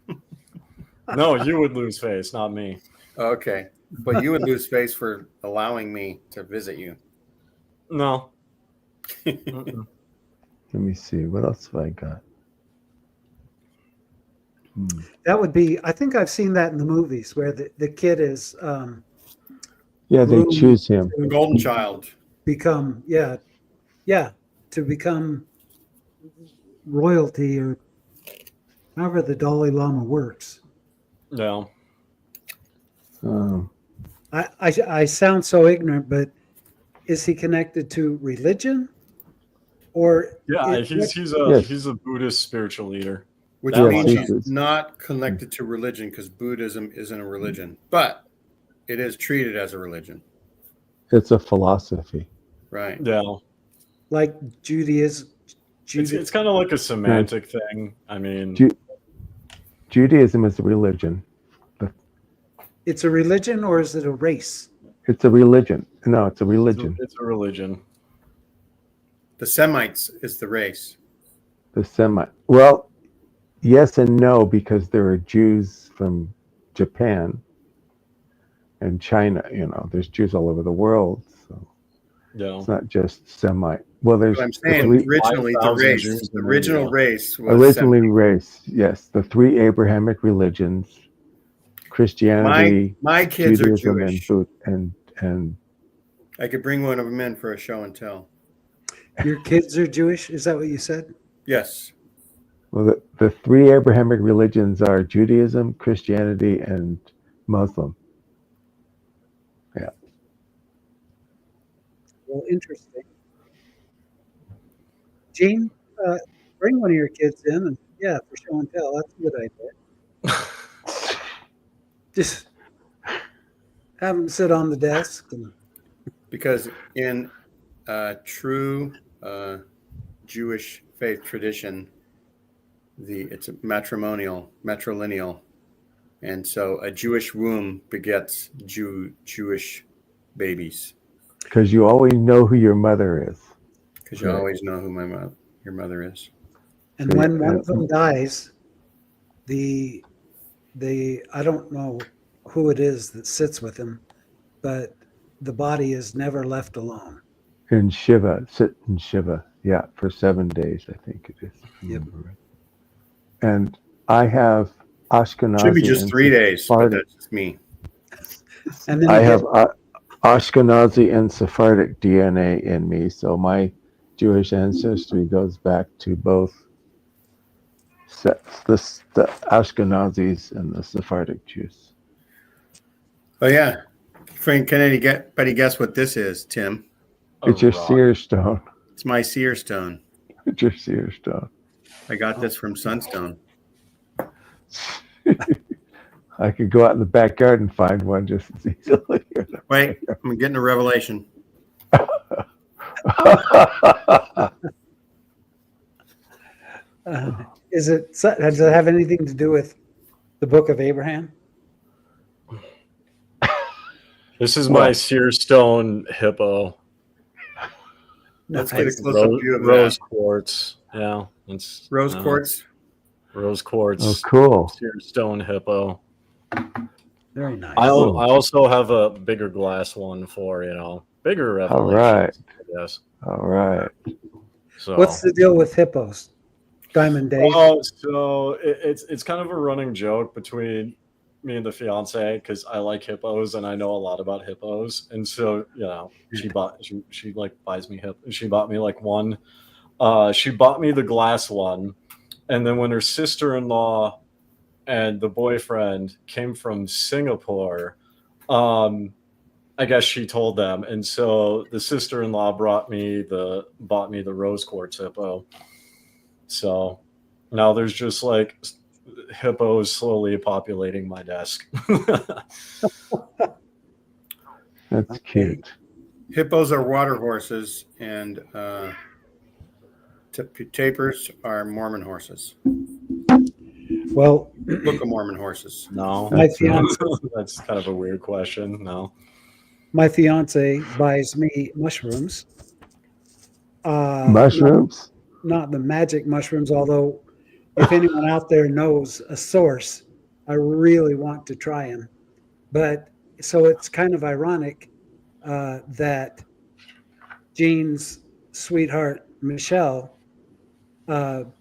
that. No, you would lose face, not me. Okay. But you would lose face for allowing me to visit you. No. Let me see. What else have I got? That would be. I think I've seen that in the movies where the kid is. Yeah, they groomed choose him. The golden child. become to become royalty or however the Dalai Lama works. No. I sound so ignorant, but is he connected to religion or Yeah, Yes. he's a Buddhist spiritual leader. Which That means much. he's not connected to religion because Buddhism isn't a religion. But it is treated as a religion. It's a philosophy. Right. Yeah. like Judaism? It's kind of like a semantic thing. I mean, Judaism is a religion. It's a religion or is it a race? It's a religion. No, it's a religion. it's a religion. The Semites is the race. Well, yes and no, because there are Jews from Japan and China. There's Jews all over the world. So Yeah. it's not just Semite. Well, there's But I'm saying originally the 5,000 race. Jews The in original India. race was originally Semite. race. Yes, the three Abrahamic religions: Christianity, My kids are Judaism, and Jewish. Buddhism, and I could bring one of them in for a show and tell. Your kids are Jewish? Is that what you said? Yes. well, the three Abrahamic religions are Judaism, Christianity, and Muslim. Well, interesting. Gene, bring one of your kids in and for show and tell. That's a good idea. Just have them sit on the desk and Because in true Jewish faith tradition, it's a matrilineal, and so a Jewish womb begets Jewish babies. Because you always know who your mother is. Because you always know who your mother is. and when one of them dies, the I don't know who it is that sits with him, but the body is never left alone. In Shiva, sit in Shiva. Yeah, for 7 days, I think it is. Yep. And I have Ashkenazi. Should be just 3 days, but Sephardic. that's just me. And then I have Ashkenazi and Sephardic DNA in me, so my Jewish ancestry goes back to both the Ashkenazis and the Sephardic Jews. Oh yeah, Frank Kennedy. Guess what this is, Tim? It's your seer stone. It's my seer stone. It's your seer stone. I got this from Sunstone. I could go out in the backyard and find one just as easily. Wait, I'm getting a revelation. does it have anything to do with the Book of Abraham? This is my seer stone hippo. Let's get a Nice. closer view of Rose that. quartz. Yeah, it's Rose quartz. Rose quartz. Oh, cool. Seer stone hippo. Very nice. I also have a bigger glass one for bigger revelations. All right. I guess. All right. So What's the deal with hippos? Diamond Dave? Oh, so it's kind of a running joke between me and the fiance because I like hippos and I know a lot about hippos, and so she like buys me she bought me like one. She bought me the glass one, and then when her sister-in-law and the boyfriend came from Singapore, I guess she told them, and so the sister-in-law bought me the rose quartz hippo. So now there's just like hippos slowly populating my desk. That's cute. Hippos are water horses, and tapirs are Mormon horses. Well, Book of Mormon horses. No, my fiance, that's kind of a weird question. No, my fiance buys me mushrooms. Mushrooms? Not the magic mushrooms, although if anyone out there knows a source, I really want to try them. But so it's kind of ironic that Jean's sweetheart, Michelle, the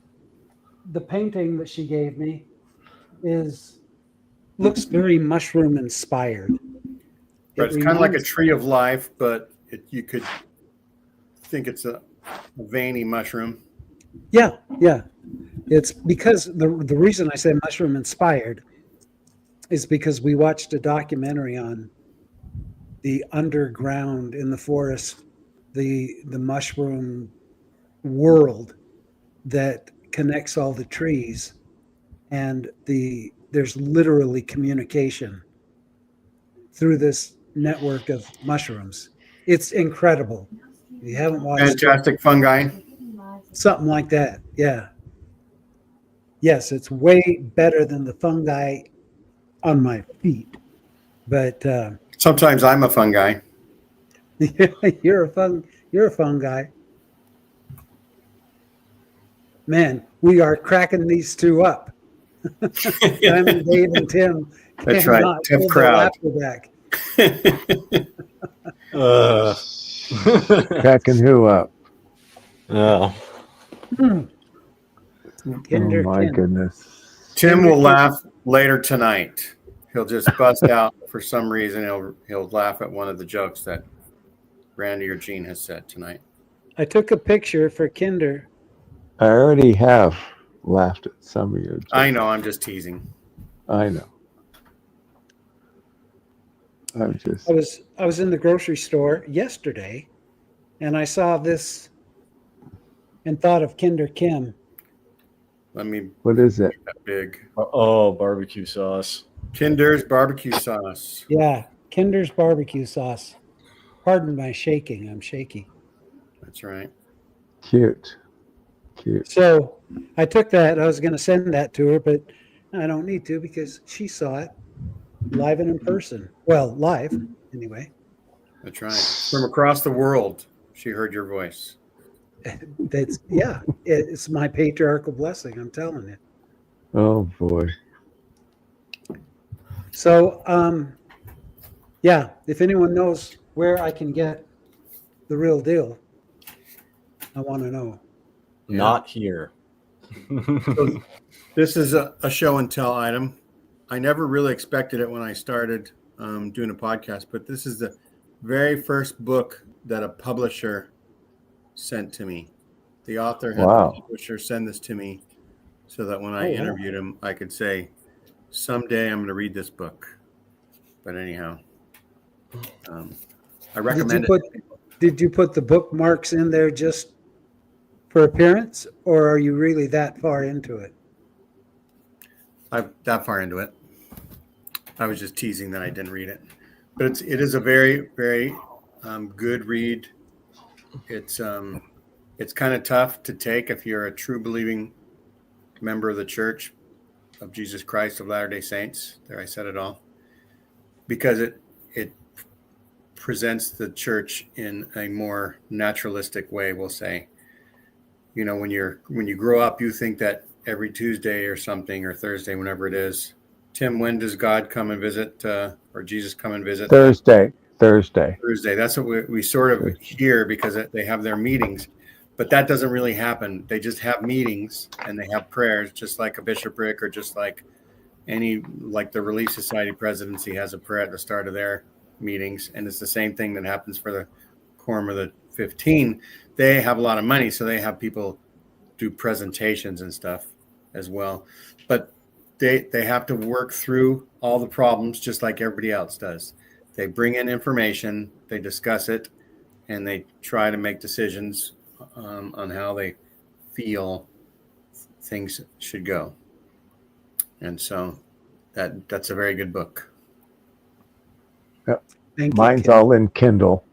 painting that she gave me looks very mushroom inspired. But it's kind of like a tree of life, but you could think it's a veiny mushroom. Yeah. It's because the reason I say mushroom inspired is because we watched a documentary on the underground in the forest, the mushroom world that connects all the trees, and there's literally communication through this network of mushrooms. It's incredible. If you haven't watched Fantastic fungi. something like that, yeah. Yes, it's way better than the fungi on my feet. But Sometimes I'm a fungi. you're a fun guy. Man, we are cracking these two up. Simon, Dave, and Tim. That's right. Tim hold crowd. their laughter back. Cracking who up? yeah. Kinder, Oh my Tim. goodness. Tim will laugh later tonight. He'll just bust out for some reason. He'll laugh at one of the jokes that Randy or Gene has said tonight. I took a picture for Kinder. I already have laughed at some of your jokes. I know. I'm just teasing. I know. I was in the grocery store yesterday, and I saw this and thought of Kinder Kim. What is it? That big. Oh, barbecue sauce. Kinder's barbecue sauce. Yeah, Kinder's barbecue sauce. Pardon my shaking. I'm shaky. That's right. Cute. So I took that. I was going to send that to her, but I don't need to because she saw it live and in person. Well, live anyway. That's right. From across the world, she heard your voice. It's my patriarchal blessing. I'm telling you. Oh boy. So, if anyone knows where I can get the real deal, I want to know. Not here. So this is a show and tell item. I never really expected it when I started doing a podcast, but this is the very first book that a publisher sent to me. The author had the publisher send this to me so that when I interviewed him, I could say, someday I'm going to read this book. But anyhow, I recommend it. Did you put the bookmarks in there just for appearance, or are you really that far into it? I'm that far into it. I was just teasing that I didn't read it. But it is a very, very good read. It's kind of tough to take if you're a true believing member of the Church of Jesus Christ of Latter-day Saints. There, I said it all. Because it presents the church in a more naturalistic way, we'll say. You know, when you grow up, you think that every Tuesday or something, or Thursday, whenever it is. Tim, when does God come and visit, or Jesus come and visit? Thursday. That's what we sort of hear because they have their meetings. but that doesn't really happen. They just have meetings and they have prayers, just like a bishopric or just like like the Relief Society presidency has a prayer at the start of their meetings. And it's the same thing that happens for the Quorum of the 15. They have a lot of money, so they have people do presentations and stuff as well. But they have to work through all the problems just like everybody else does. They bring in information, they discuss it, and they try to make decisions on how they feel things should go. And so that's a very good book. Yep. Thank Mine's you, all in Kindle.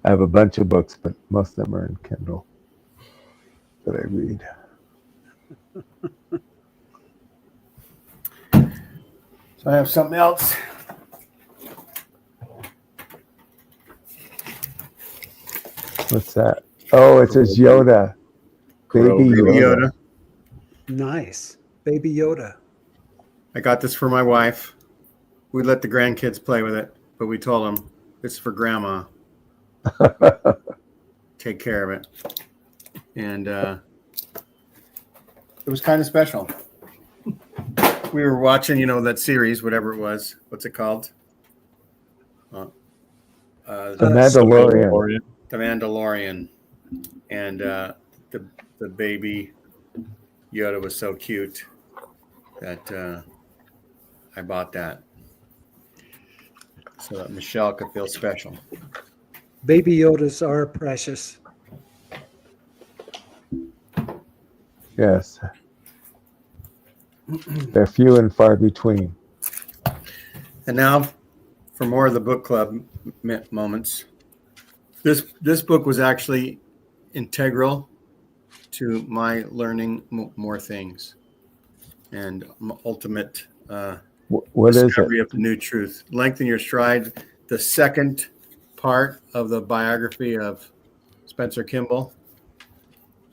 I have a bunch of books, but most of them are in Kindle that I read. So I have something else. What's that? Oh, it says Yoda. Baby Yoda. Nice. Baby Yoda. I got this for my wife. We let the grandkids play with it, but we told them it's for grandma. Take care of it. And it was kind of special. We were watching, that series, whatever it was. What's it called? The Mandalorian. The Mandalorian. And the baby Yoda was so cute that I bought that so that Michelle could feel special. Baby Yodas are precious. Yes. They're few and far between. And now for more of the book club moments. This book was actually integral to my learning more things and ultimate what discovery is it? of the new truth. Lengthen Your Stride, the second part of the biography of Spencer Kimball.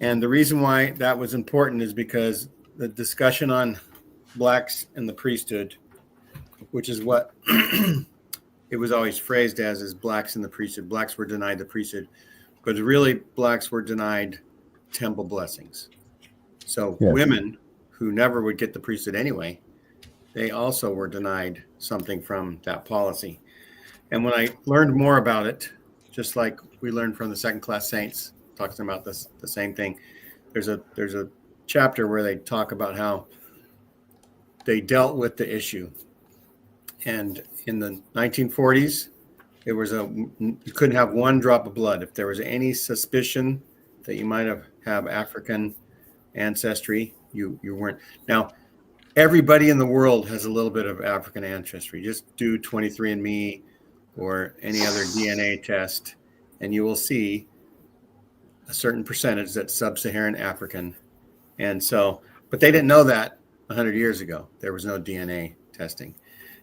And the reason why that was important is because the discussion on blacks and the priesthood, which is what it was always phrased as blacks in the priesthood. Blacks were denied the priesthood, but really blacks were denied temple blessings. So Yes. Women who never would get the priesthood anyway, they also were denied something from that policy. And when I learned more about it, just like we learned from the Second Class Saints, talking about this, the same thing. There's a chapter where they talk about how they dealt with the issue. And in the 1940s, it was you couldn't have one drop of blood. If there was any suspicion that you might have African ancestry, you weren't. Now, everybody in the world has a little bit of African ancestry. Just do 23andMe or any other DNA test, and you will see a certain percentage that's sub-Saharan African. And so, but they didn't know that 100 years ago. There was no DNA testing.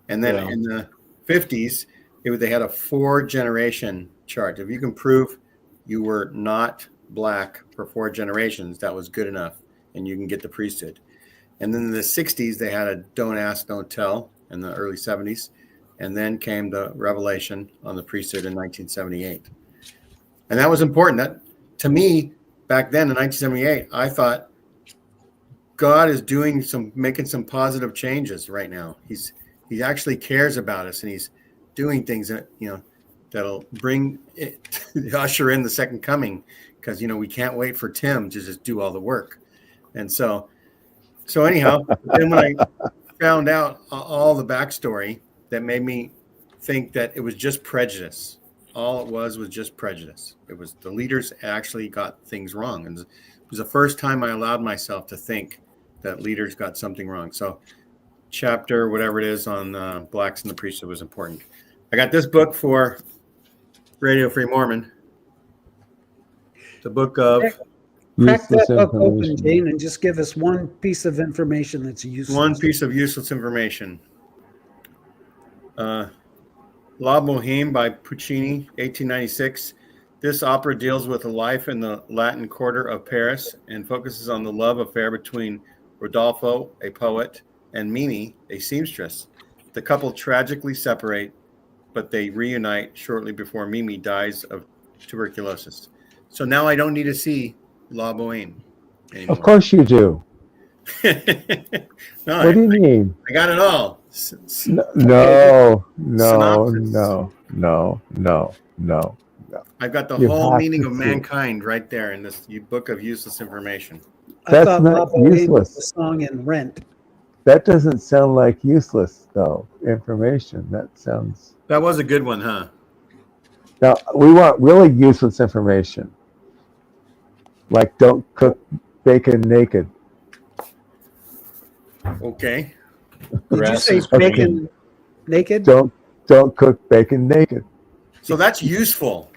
And then in the 50s, they had a 4-generation chart. If you can prove you were not black for 4 generations, that was good enough, and you can get the priesthood. And then in the 60s, they had a don't ask, don't tell in the early 70s. And then came the revelation on the priesthood in 1978. And that was important. That, to me, back then in 1978, I thought God is making some positive changes right now. He actually cares about us, and he's doing things that, that'll bring it, usher in the second coming, because, we can't wait for Tim to just do all the work. And so anyhow, then when I found out all the backstory, that made me think that it was just prejudice. All it was just prejudice. It was the leaders actually got things wrong. And it was the first time I allowed myself to think that leaders got something wrong. So chapter, whatever it is, on blacks in the priesthood was important. I got this book for Radio Free Mormon. The book of... Crack that book open, Jane, and just give us one piece of information that's useless. One piece of useless information. La Boheme by Puccini, 1896. This opera deals with a life in the Latin Quarter of Paris and focuses on the love affair between Rodolfo, a poet, and Mimi, a seamstress. The couple tragically separate, but they reunite shortly before Mimi dies of tuberculosis. So now I don't need to see La Boheme anymore. Of course you do. No, What do you mean? I got it all. No, Synopsis. no. I've got the You whole have meaning to of see. mankind right there in this book of useless information. I That's thought not La Boheme was useless. a song in Rent. That doesn't sound like useless, though, information. That sounds... That was a good one, huh? Now, we want really useless information. Like, don't cook bacon naked. Okay. Did you Grass say is green. bacon naked? Don't cook bacon naked. So that's useful.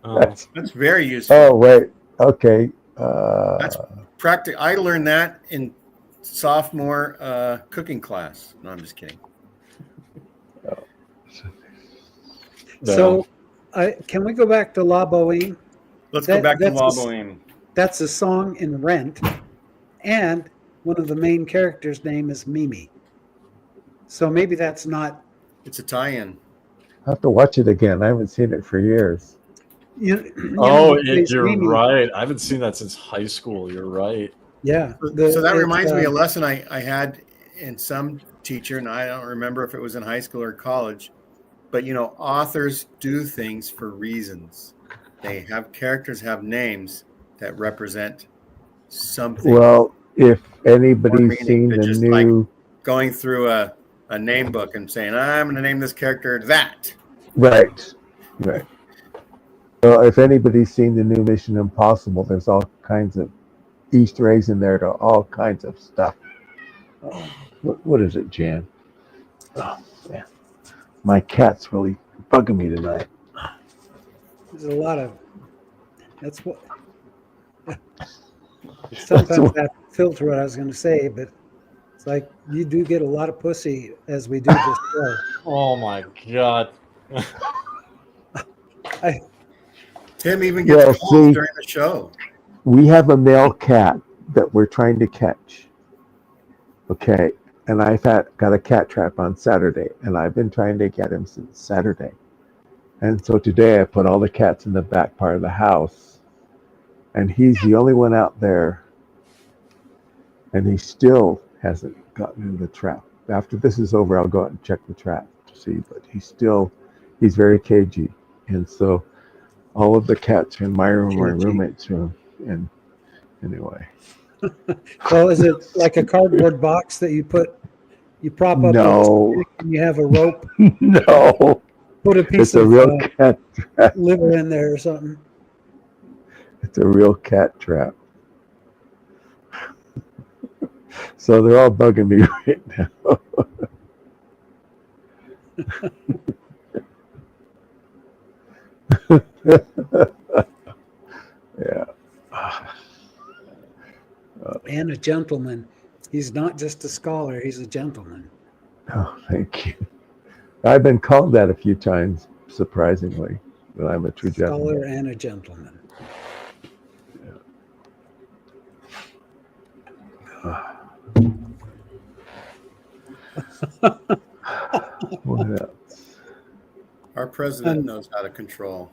Oh, That's very useful. Oh, wait. Okay. That's practical. I learned that in sophomore cooking class. No, I'm just kidding. So, can we go back to La Boheme? Let's go back to that's La a- Boheme. That's a song in Rent, and one of the main characters' name is Mimi. So maybe that's not. It's a tie-in. I have to watch it again. I haven't seen it for years. You know who plays you're Mimi? right. I haven't seen that since high school. You're right. Yeah. So that reminds me of a lesson I had in some teacher, and I don't remember if it was in high school or college, but authors do things for reasons. They have characters have names that represent something. Well, if anybody's meaning seen than the just new... going through a name book and saying, I'm going to name this character that. Right. Well, if anybody's seen the new Mission Impossible, there's all kinds of Easter eggs in there to all kinds of stuff. What is it, Jan? Oh, man. My cat's really bugging me tonight. There's a lot of. That's what. Sometimes I have to filter what I was going to say, but it's like you do get a lot of pussy as we do this show. Oh my god. Tim even gets calls during the show. We have a male cat that we're trying to catch. Okay. And I've got a cat trap on Saturday, and I've been trying to get him since Saturday. And so today I put all the cats in the back part of the house, and he's the only one out there, and he still hasn't gotten in the trap. After this is over, I'll go out and check the trap to see, but he's very cagey. And so all of the cats in my room are roommates' room. And anyway. Well, is it like a cardboard box that you prop up? No. With a stick and you have a rope? No. Put a piece It's a of real cat trap. liver in there or something. It's a real cat trap. So they're all bugging me right now. Yeah. And a gentleman. He's not just a scholar, he's a gentleman. Oh, thank you. I've been called that a few times, surprisingly, that I'm a true Scholar gentleman. and a gentleman. What else? Our president knows how to control.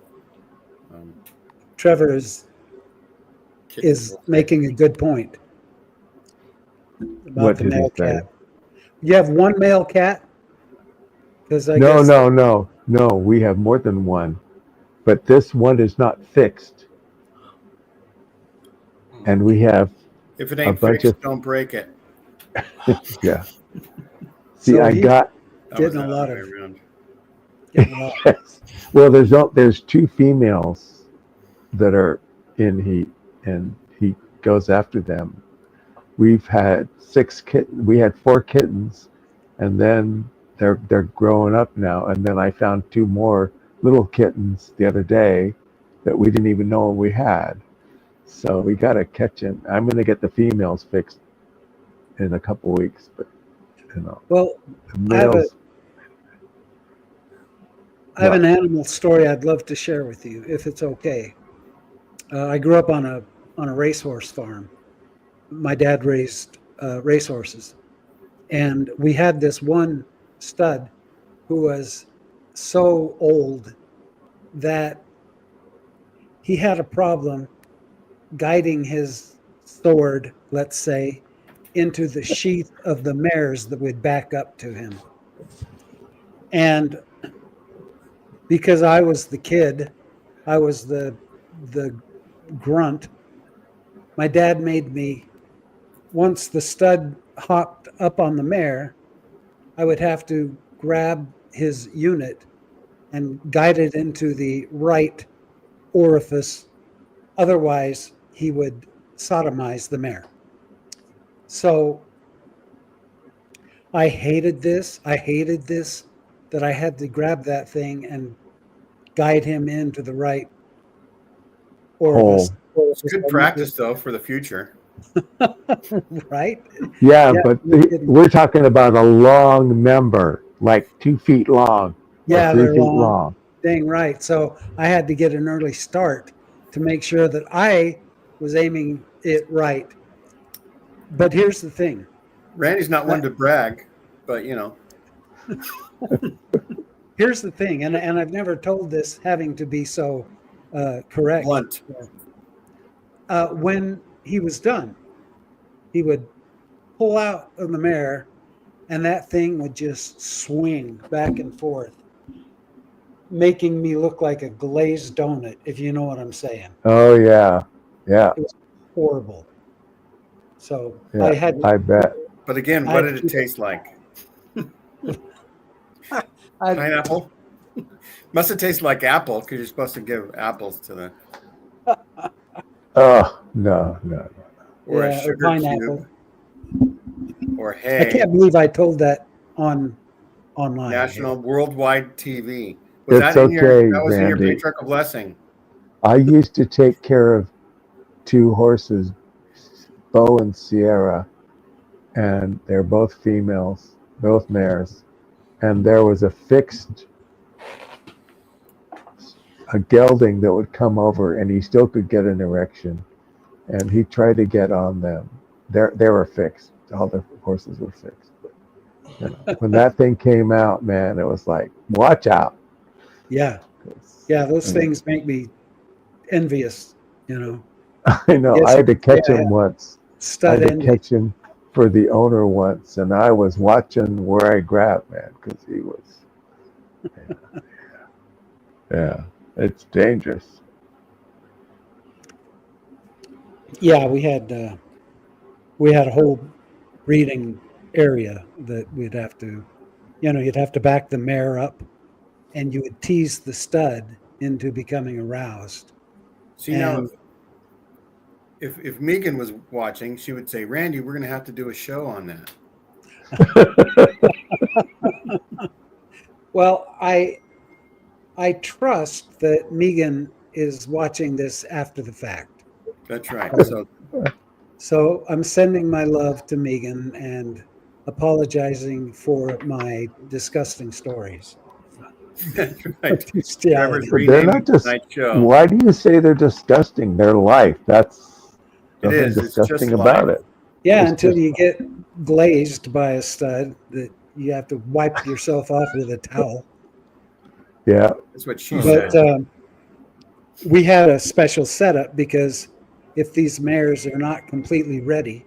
Trevor is making a good point about What the did he male say? cat. You have one male cat? Because I No, guess no. We have more than one, but this one is not fixed, and we have If it a ain't bunch fixed, of... don't break it. Yeah. See, So I he's got... getting a lot of. Getting a lot. Yes. Well, there's two females that are in heat, and he goes after them. We've had 6 kittens. We had 4 kittens, and then they're growing up now. And then I found 2 more little kittens the other day that we didn't even know we had. So we got to catch him. I'm going to get the females fixed in a couple weeks, but Well, the males. I have an animal story I'd love to share with you, if it's okay. I grew up on a racehorse farm. My dad raised racehorses, and we had this one stud who was so old that he had a problem guiding his sword, let's say, into the sheath of the mares that would back up to him. And because I was the kid, I was the grunt. My dad made me, once the stud hopped up on the mare, I would have to grab his unit and guide it into the right orifice. Otherwise, he would sodomize the mare. So I hated this. I hated this that I had to grab that thing and guide him into the right orifice. It's good practice, though, for the future. Right? Yeah, but we're talking about a long member, like 2 feet long. Yeah, 3 they're feet long. long. Dang right. So I had to get an early start to make sure that I was aiming it right. But here's the thing. Randy's not one to brag, but Here's the thing, and I've never told this having to be so correct. Blunt. When he was done, he would pull out of the mare, and that thing would just swing back and forth, making me look like a glazed donut, if you know what I'm saying. Oh, yeah. Yeah. It was horrible. So yeah, I bet. But again, what did it taste like? Pineapple? Must have tasted like apple because you're supposed to give apples to the. Oh, no. Or a sugar pineapple. cube. Or hay. I can't believe I told that online. National worldwide TV. Was that in your patriarchal blessing? I used to take care of 2 horses, Bo and Sierra, and they're both females, both mares. And there was a gelding that would come over, and he still could get an erection. And he tried to get on them. They were fixed. All the horses were fixed. But, when that thing came out, man, it was like, watch out. Yeah. Those things make me envious. I know. Yes, I had to catch him once. I had to catch him for the owner once, and I was watching where I grabbed, man, because he was. Yeah, it's dangerous. Yeah, we had a whole breeding area that we'd have to, you'd have to back the mare up, and you would tease the stud into becoming aroused. See, now, if Megan was watching, she would say, Randy, we're going to have to do a show on that. Well, I trust that Megan is watching this after the fact. That's right. So I'm sending my love to Megan and apologizing for my disgusting stories. That's right. They're not just. Why do you say they're disgusting? They're life. That's nothing disgusting about it. Yeah, until you get glazed by a stud that you have to wipe yourself off with a towel. Yeah, that's what she said. But we had a special setup because if these mares are not completely ready,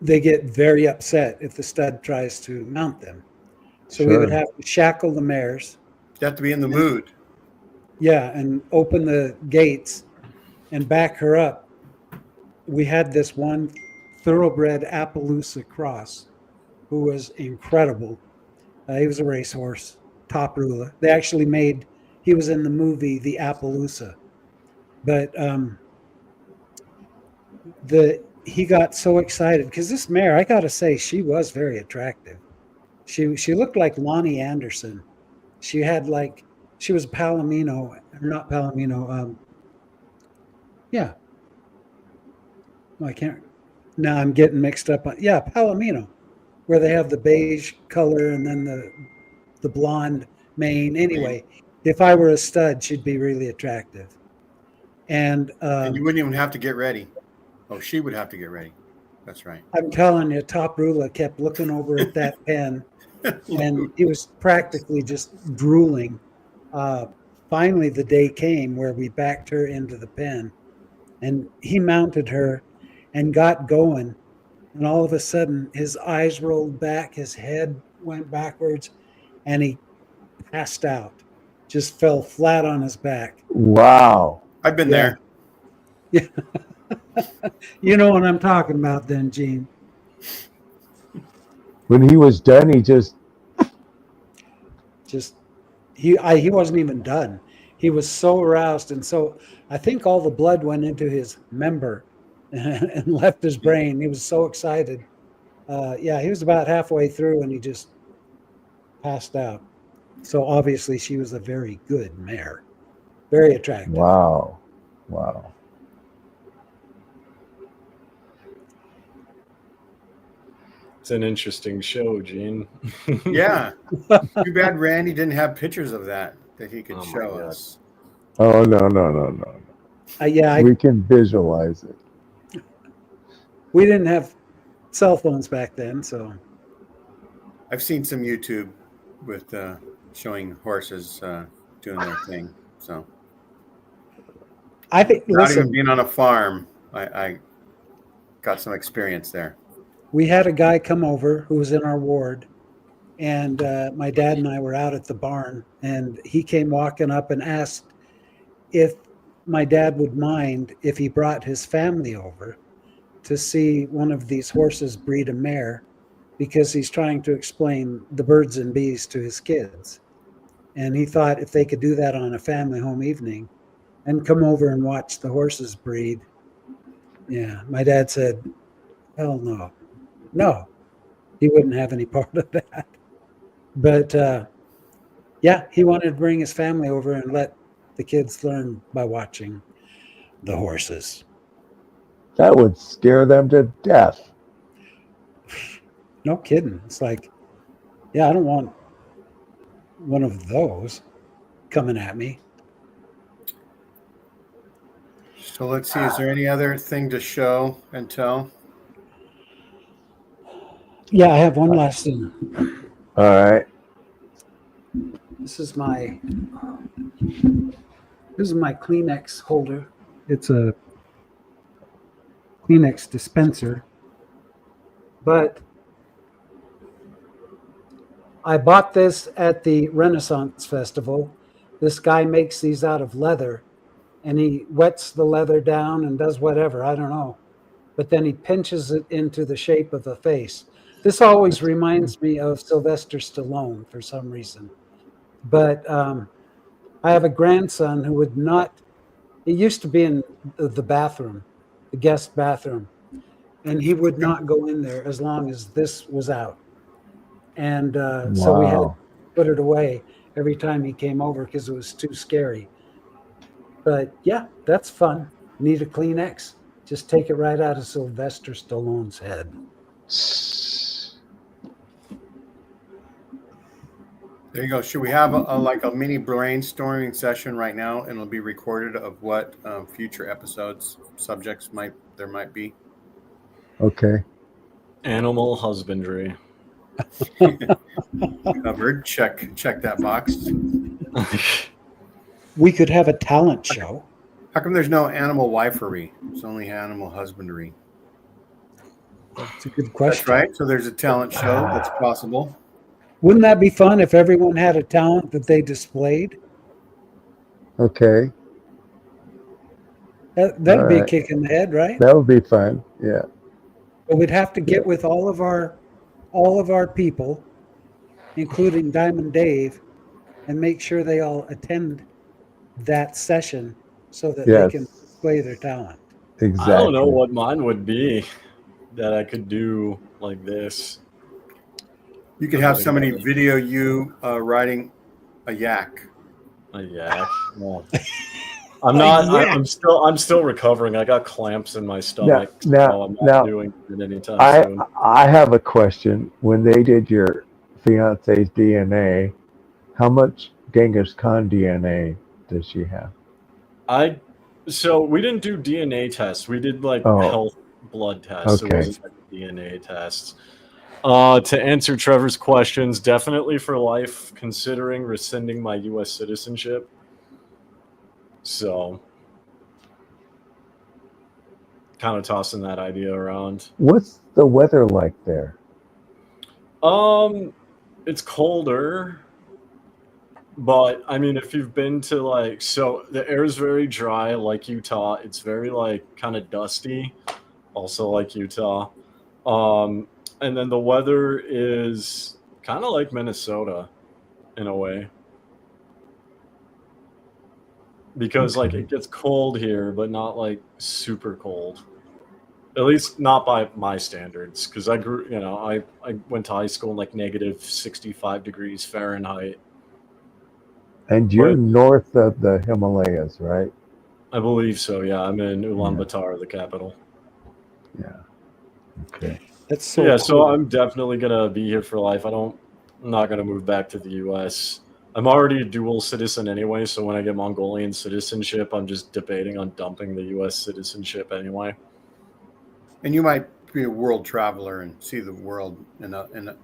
they get very upset if the stud tries to mount them. So we would have to shackle the mares. You have to be in the mood. Yeah, and open the gates and back her up. We had this one thoroughbred Appaloosa cross who was incredible. He was a racehorse, top ruler. They actually he was in the movie The Appaloosa. But he got so excited because this mare, I got to say, she was very attractive. She looked like Lonnie Anderson. She had she was Palomino, not Palomino. Yeah. I can't. Now I'm getting mixed up on. Yeah, Palomino, where they have the beige color and then the blonde mane. Anyway, if I were a stud, she'd be really attractive. And you wouldn't even have to get ready. Oh, she would have to get ready. That's right. I'm telling you, Top Rula kept looking over at that pen, and he was practically just drooling Finally, the day came where we backed her into the pen, and he mounted her and got going. And all of a sudden, his eyes rolled back, his head went backwards, and he passed out. Just fell flat on his back. Wow. I've been Yeah. there. Yeah. You know what I'm talking about then, Gene. When he was done, he just He wasn't even done. He was so aroused, and so I think all the blood went into his member and left his brain. He was so excited. Yeah, he was about halfway through and he just passed out. So obviously she was a very good mare, very attractive. wow. It's an interesting show, Gene. Yeah. Too bad Randy didn't have pictures of that he could show us. Oh no. We can visualize it. We didn't have cell phones back then, so I've seen some YouTube with showing horses doing their thing. So I think not even being on a farm, I got some experience there. We had a guy come over who was in our ward, and my dad and I were out at the barn, and he came walking up and asked if my dad would mind if he brought his family over to see one of these horses breed a mare, because he's trying to explain the birds and bees to his kids. And he thought if they could do that on a family home evening and come over and watch the horses breed. Yeah, my dad said, hell no. No, he wouldn't have any part of that. But yeah, he wanted to bring his family over and let the kids learn by watching the horses. That would scare them to death. No kidding. It's like, yeah, I don't want one of those coming at me. So let's see. Is there any other thing to show and tell? Yeah, I have one last thing. All right. This is my Kleenex holder. It's a Kleenex dispenser. But I bought this at the Renaissance Festival. This guy makes these out of leather, and he wets the leather down and does whatever, I don't know. But then he pinches it into the shape of a face. This always reminds me of Sylvester Stallone for some reason. But I have a grandson who would not, he used to be in the bathroom, the guest bathroom, and he would not go in there as long as this was out. And so we had to put it away every time he came over because it was too scary. But yeah, that's fun. Need a Kleenex? Just take it right out of Sylvester Stallone's head. There you go. Should we have a mini brainstorming session right now, and it'll be recorded of what future episodes subjects might be? Okay. Animal husbandry. Covered. Check that box. We could have a talent show. How come there's no animal wifery? It's only animal husbandry. That's a good question. That's right. So there's a talent show that's possible. Wouldn't that be fun if everyone had a talent that they displayed? Okay. That'd be a kick in the head, right? That would be fun. Yeah. But we'd have to get with all of our people, including Diamond Dave, and make sure they all attend that session so that they can display their talent. Exactly. I don't know what mine would be that I could do like this. You could have somebody video you riding a yak. A yak. Yeah. I'm still recovering. I got clamps in my stomach. So I'm not doing it anytime soon. I have a question. When they did your fiance's DNA, how much Genghis Khan DNA does she have? So we didn't do DNA tests. We did health blood tests. Okay. It wasn't like DNA tests. To answer Trevor's questions, definitely for life, considering rescinding my U.S. citizenship. So, kind of tossing that idea around. What's the weather like there? It's colder, but I mean, if you've been to like, so the air is very dry, like Utah. It's very like kind of dusty, also like Utah. Um, and then the weather is kind of like Minnesota in a way. Because like Okay. it gets cold here, but not like super cold. At least not by my standards. Because I grew, I went to high school in like negative 65 degrees Fahrenheit. And you're But north of the Himalayas, right? I believe so. Yeah, I'm in Ulaanbaatar, the capital. Yeah. Okay. That's So so yeah, cool. so I'm definitely gonna be here for life. I'm not gonna move back to the U.S. I'm already a dual citizen anyway, so when I get Mongolian citizenship, I'm just debating on dumping the U.S. citizenship anyway. And you might be a world traveler and see the world and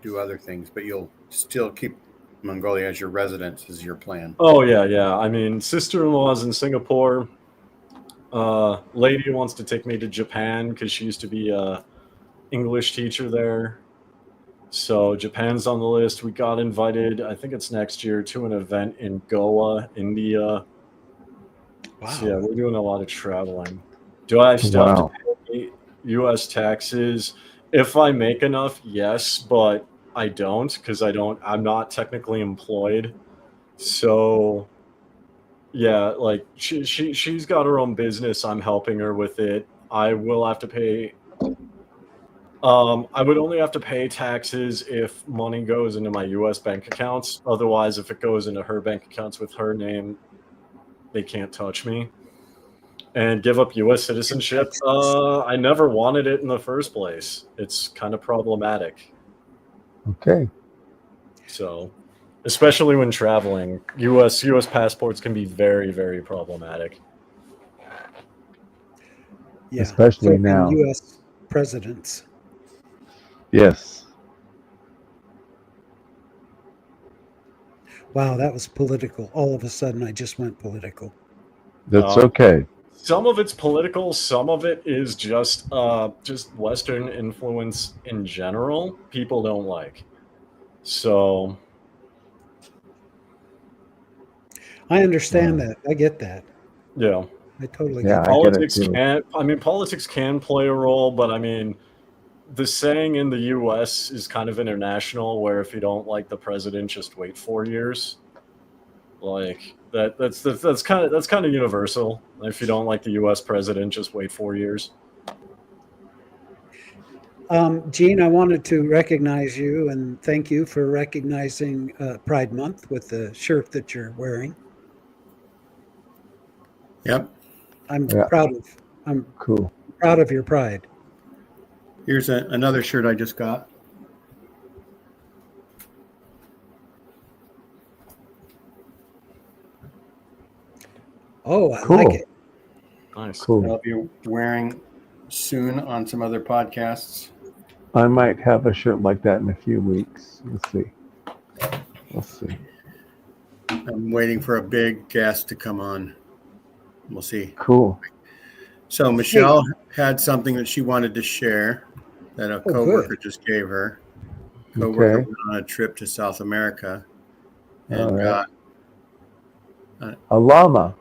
do other things, but you'll still keep Mongolia as your residence is your plan. Oh yeah. I mean, sister-in-law's in Singapore. Lady wants to take me to Japan because she used to be a English teacher there. So Japan's on the list. We got invited, I think it's next year, to an event in Goa, India. Wow. So yeah, we're doing a lot of traveling. Do I still have to pay U.S. taxes? If I make enough, yes, but I don't because I'm not technically employed. So yeah, like she's got her own business. I'm helping her with it. I will have to pay. I would only have to pay taxes if money goes into my U.S. bank accounts. Otherwise, if it goes into her bank accounts with her name, they can't touch me. And give up U.S. citizenship. I never wanted it in the first place. It's kind of problematic. Okay. So, especially when traveling, U.S. passports can be very, very problematic. Yeah. Especially So now. U.S. presidents. Yes. Wow, that was political. All of a sudden, I just went political. That's okay. Some of it's political. Some of it is just Western influence in general. People don't like. So I understand that. I get that. yeah, I totally Yeah, get I that. get it too. Politics can play a role, but I mean, the saying in the U.S. is kind of international, where if you don't like the president, just wait 4 years. Like that's kind of universal. If you don't like the U.S. president, just wait 4 years. Gene, I wanted to recognize you and thank you for recognizing Pride Month with the shirt that you're wearing. Yep. I'm Yeah. Cool. proud of your pride. Here's another shirt I just got. Oh, I Cool. like it. Nice. Cool. I'll be wearing soon on some other podcasts. I might have a shirt like that in a few weeks. We'll see. I'm waiting for a big guest to come on. We'll see. Cool. So Michelle had something that she wanted to share that a coworker good. just gave her. Coworker Okay. went on a trip to South America All and right. got A llama.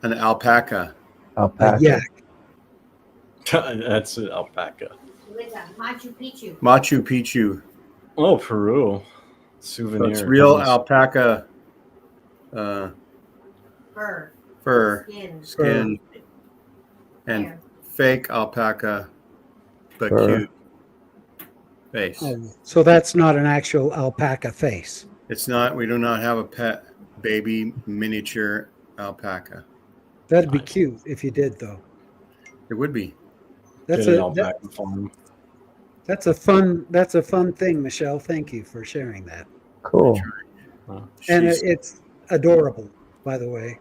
an alpaca. Alpaca. Yeah. That's an alpaca. Machu Picchu. Machu Picchu. Oh, Peru. So Souvenir. it's real Nice. alpaca Fur. skin, and Hair. fake alpaca, but Fur. cute face. Oh, so that's not an actual alpaca face. It's not. We do not have a pet baby miniature alpaca. That'd be Nice. cute if you did, though. It would be. That's Get an a alpaca farm. that's a fun thing, Michelle. Thank you for sharing that. Cool. And She's- it's adorable, by the way.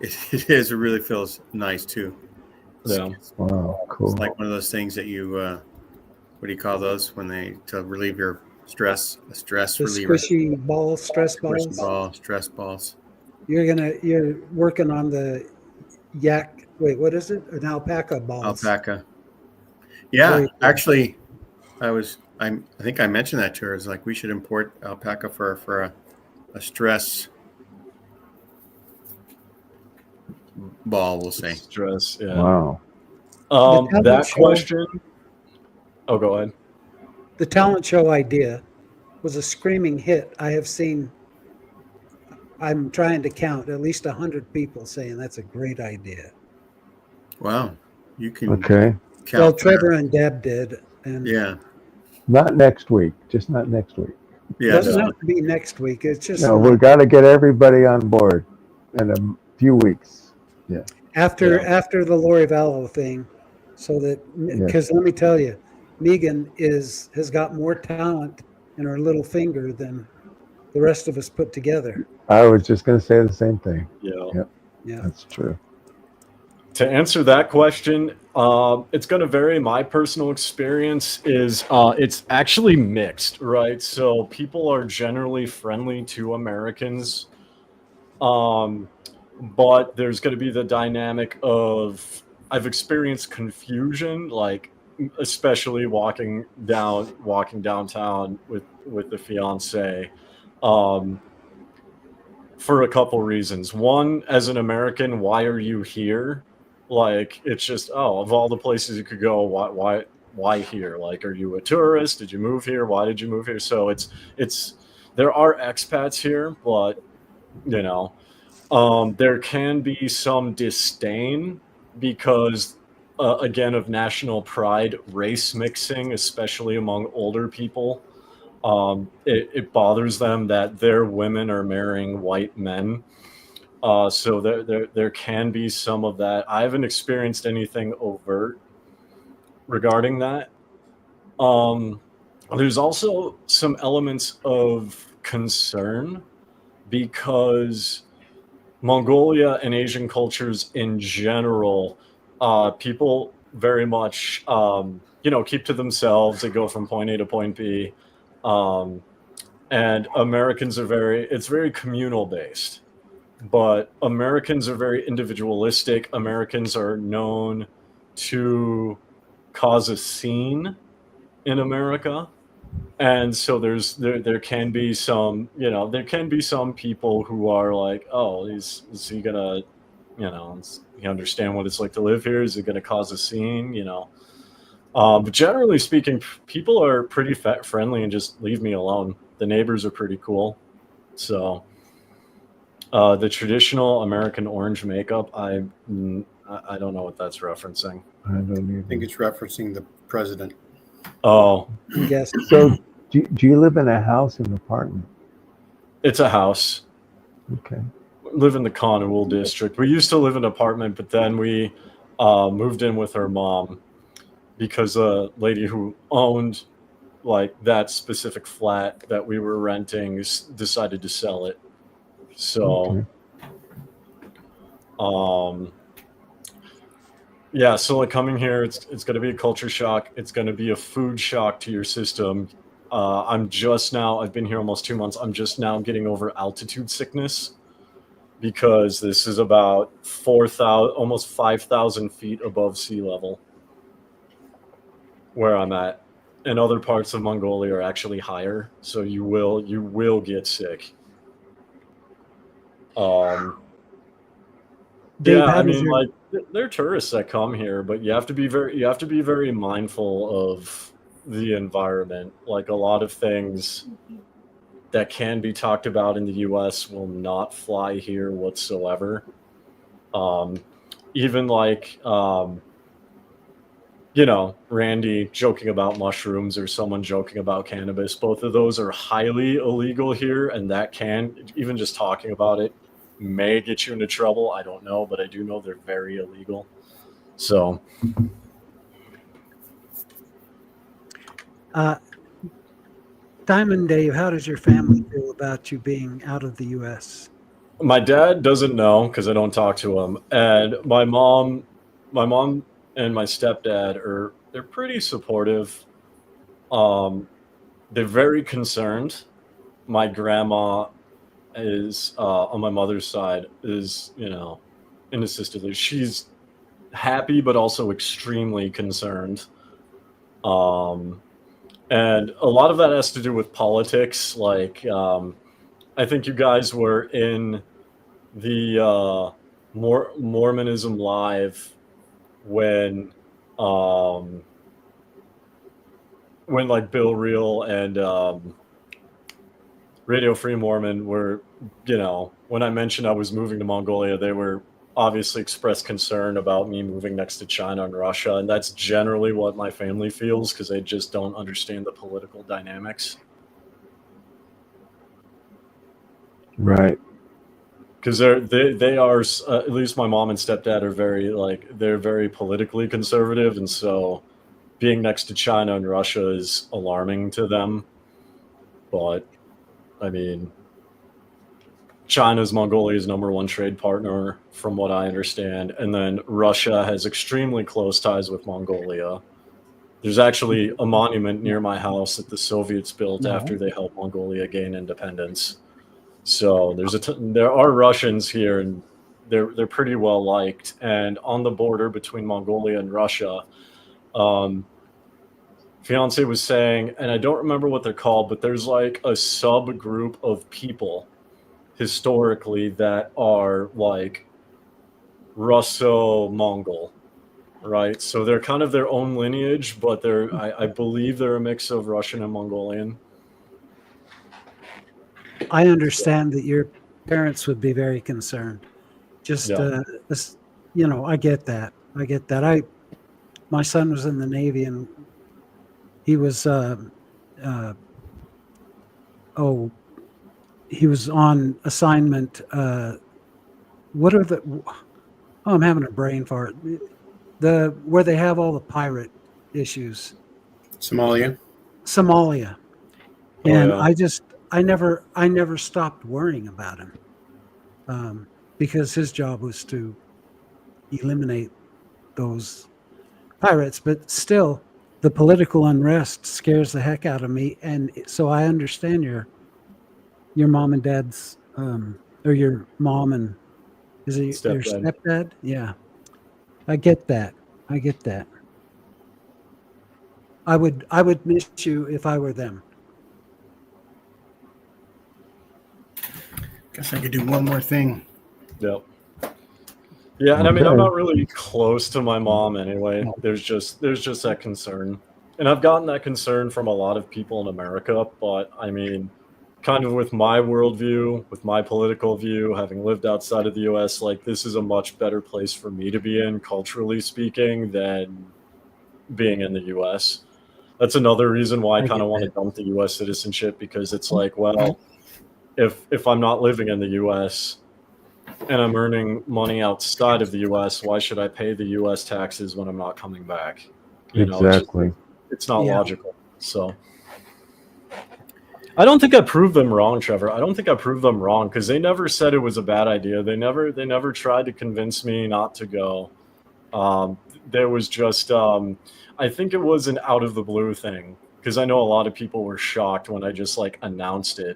it is. It really feels nice too. Yeah. Wow. Cool. It's like one of those things that you what do you call those when they to relieve your stress? A stress The reliever. squishy balls, stress Squishy balls. ball, stress balls. You're working on the yak. Wait, what is it? An alpaca balls. Alpaca. Yeah, Very cool. actually, I think I mentioned that to her. It's like we should import alpaca for a stress ball. We'll say. Stress. Yeah. Wow. talent That show- question. Oh, go ahead. The talent show idea was a screaming hit. I have seen. I'm trying to count at least 100 people saying that's a great idea. Wow, you can Okay. count. Well, Trevor and Deb did, and Yeah, Not next week. Just not next week. yeah. doesn't just- have to be next week. It's just No, we got to get everybody on board in a few weeks. after the Lori Vallow thing, so that because let me tell you, Megan has got more talent in her little finger than the rest of us put together. I was just going to say the same thing. Yeah. Yeah. That's true. To answer that question, it's going to vary. My personal experience is it's actually mixed, right? So people are generally friendly to Americans, but there's going to be the dynamic of I've experienced confusion, like especially walking downtown with the fiance. For a couple reasons. One, as an American, why are you here? Like, it's just, of all the places you could go, why here? Like, are you a tourist? Did you move here? Why did you move here? So it's there are expats here, but there can be some disdain because again, of national pride, race mixing, especially among older people. It bothers them that their women are marrying white men. So there can be some of that. I haven't experienced anything overt regarding that. There's also some elements of concern because Mongolia and Asian cultures in general, people very much, keep to themselves. They go from point A to point B. And Americans it's very communal based. But Americans are very individualistic. Americans are known to cause a scene in America. And so there can be some, there can be some people who are like, oh, is he gonna, does he understand what it's like to live here? Is it gonna cause a scene? But generally speaking, people are pretty friendly and just leave me alone. The neighbors are pretty cool. So the traditional American orange makeup, I don't know what that's referencing. I don't I think it's referencing the president. Oh, Yes. So, do you live in a house or an apartment? it's a house. Okay. Live in the Connewool district. We used to live in an apartment, but then we moved in with her mom because a lady who owned like that specific flat that we were renting decided to sell it. So, yeah, so like coming here, it's going to be a culture shock. It's going to be a food shock to your system. I've been here almost 2 months. I'm just now getting over altitude sickness because this is about 4,000, almost 5,000 feet above sea level where I'm at. And other parts of Mongolia are actually higher. So you will get sick. Dave, Yeah, I mean, like there are tourists that come here, but you have to be very mindful of the environment. Like a lot of things that can be talked about in the U.S. will not fly here whatsoever. Even like Randy joking about mushrooms or someone joking about cannabis. Both of those are highly illegal here, and that can, even just talking about it, may get you into trouble. I don't know, but I do know they're very illegal. So, Diamond Dave, how does your family feel about you being out of the U.S.? my dad doesn't know because I don't talk to him, and my mom and my stepdad they're pretty supportive. they're very concerned. My grandma is on my mother's side is, in assisted leave. She's happy but also extremely concerned. And a lot of that has to do with politics. Like, I think you guys were in the Mormonism Live when like Bill Reel and Radio Free Mormon were, when I mentioned I was moving to Mongolia, they were obviously expressed concern about me moving next to China and Russia. And that's generally what my family feels, because they just don't understand the political dynamics. Right. Because they are at least my mom and stepdad are they're very politically conservative, and so being next to China and Russia is alarming to them. But I mean, China's Mongolia's #1 trade partner, from what I understand, and then Russia has extremely close ties with Mongolia. There's actually a monument near my house that the Soviets built after they helped Mongolia gain independence. So there are Russians here, and they're pretty well liked. And on the border between Mongolia and Russia, fiance was saying, and I don't remember what they're called, but there's like a subgroup of people historically that are like Russo-Mongol, right? So they're kind of their own lineage, but I believe they're a mix of Russian and Mongolian. I understand that your parents would be very concerned. Just, I get that. My son was in the Navy, and he was, he was on assignment. What are the? Oh, I'm having a brain fart. Where they have all the pirate issues. Somalia. And I never stopped worrying about him, because his job was to eliminate those pirates. But still, the political unrest scares the heck out of me, and so I understand your mom and dad's, or your mom and is it your stepdad? Yeah, I get that. I would miss you if I were them. Guess I could do one more thing. Yep. Yeah, and I mean, I'm not really close to my mom anyway. There's just that concern. And I've gotten that concern from a lot of people in America, but I mean, kind of with my worldview, with my political view, having lived outside of the US, like, this is a much better place for me to be in, culturally speaking, than being in the US. That's another reason why I kind of want to dump the US citizenship, because it's like, well, if I'm not living in the US and I'm earning money outside of the US, why should I pay the US taxes when I'm not coming back? Exactly. It's not logical. So I don't think I proved them wrong, Trevor. I don't think I proved them wrong, because they never said it was a bad idea. They never tried to convince me not to go. There was just, I think it was an out of the blue thing, because I know a lot of people were shocked when I just like announced it.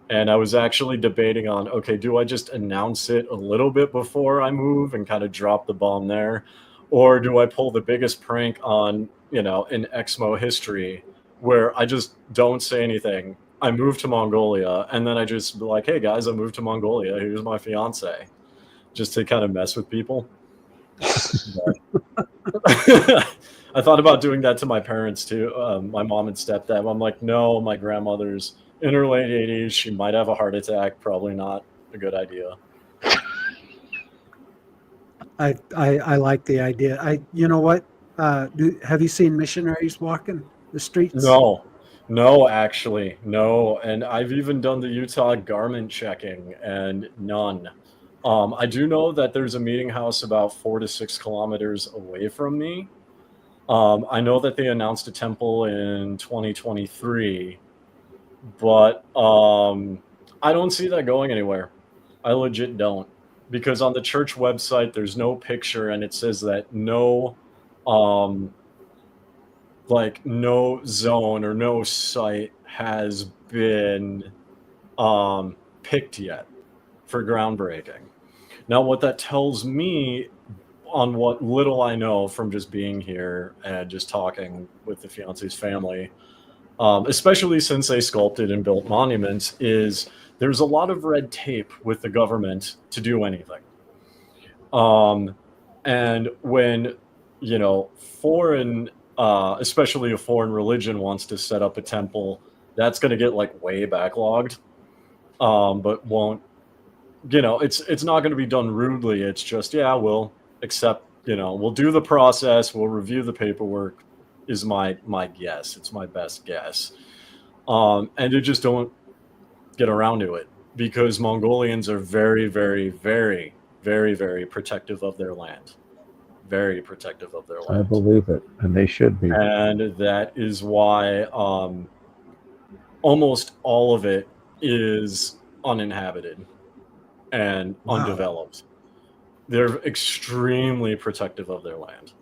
And I was actually debating on, okay, do I just announce it a little bit before I move and kind of drop the bomb there? Or do I pull the biggest prank on, in Exmo history, where I just don't say anything? I moved to Mongolia, and then I just be like, hey guys, I moved to Mongolia. Here's my fiance. Just to kind of mess with people. I thought about doing that to my parents too, my mom and stepdad. I'm like, no, my grandmother's in her late 80s. She might have a heart attack. Probably not a good idea. I like the idea. You know what? Have you seen missionaries walking the streets? No, actually, no. And I've even done the Utah garment checking, and none. I do know that there's a meeting house about 4 to 6 kilometers away from me. I know that they announced a temple in 2023, but I don't see that going anywhere. I legit don't, because on the church website there's no picture, and it says that no like no zone or no site has been picked yet for groundbreaking. Now, what that tells me, on what little I know from just being here and just talking with the fiance's family, especially since they sculpted and built monuments, is there's a lot of red tape with the government to do anything. And when, foreign, especially a foreign religion wants to set up a temple, that's going to get like way backlogged, but won't, it's not going to be done rudely. It's just, yeah, we'll accept, we'll do the process, we'll review the paperwork, is my guess. It's my best guess. And they just don't get around to it because Mongolians are very, very, very, very, very protective of their land. Very protective of their land. I believe it, and they should be. And that is why almost all of it is uninhabited and undeveloped. They're extremely protective of their land.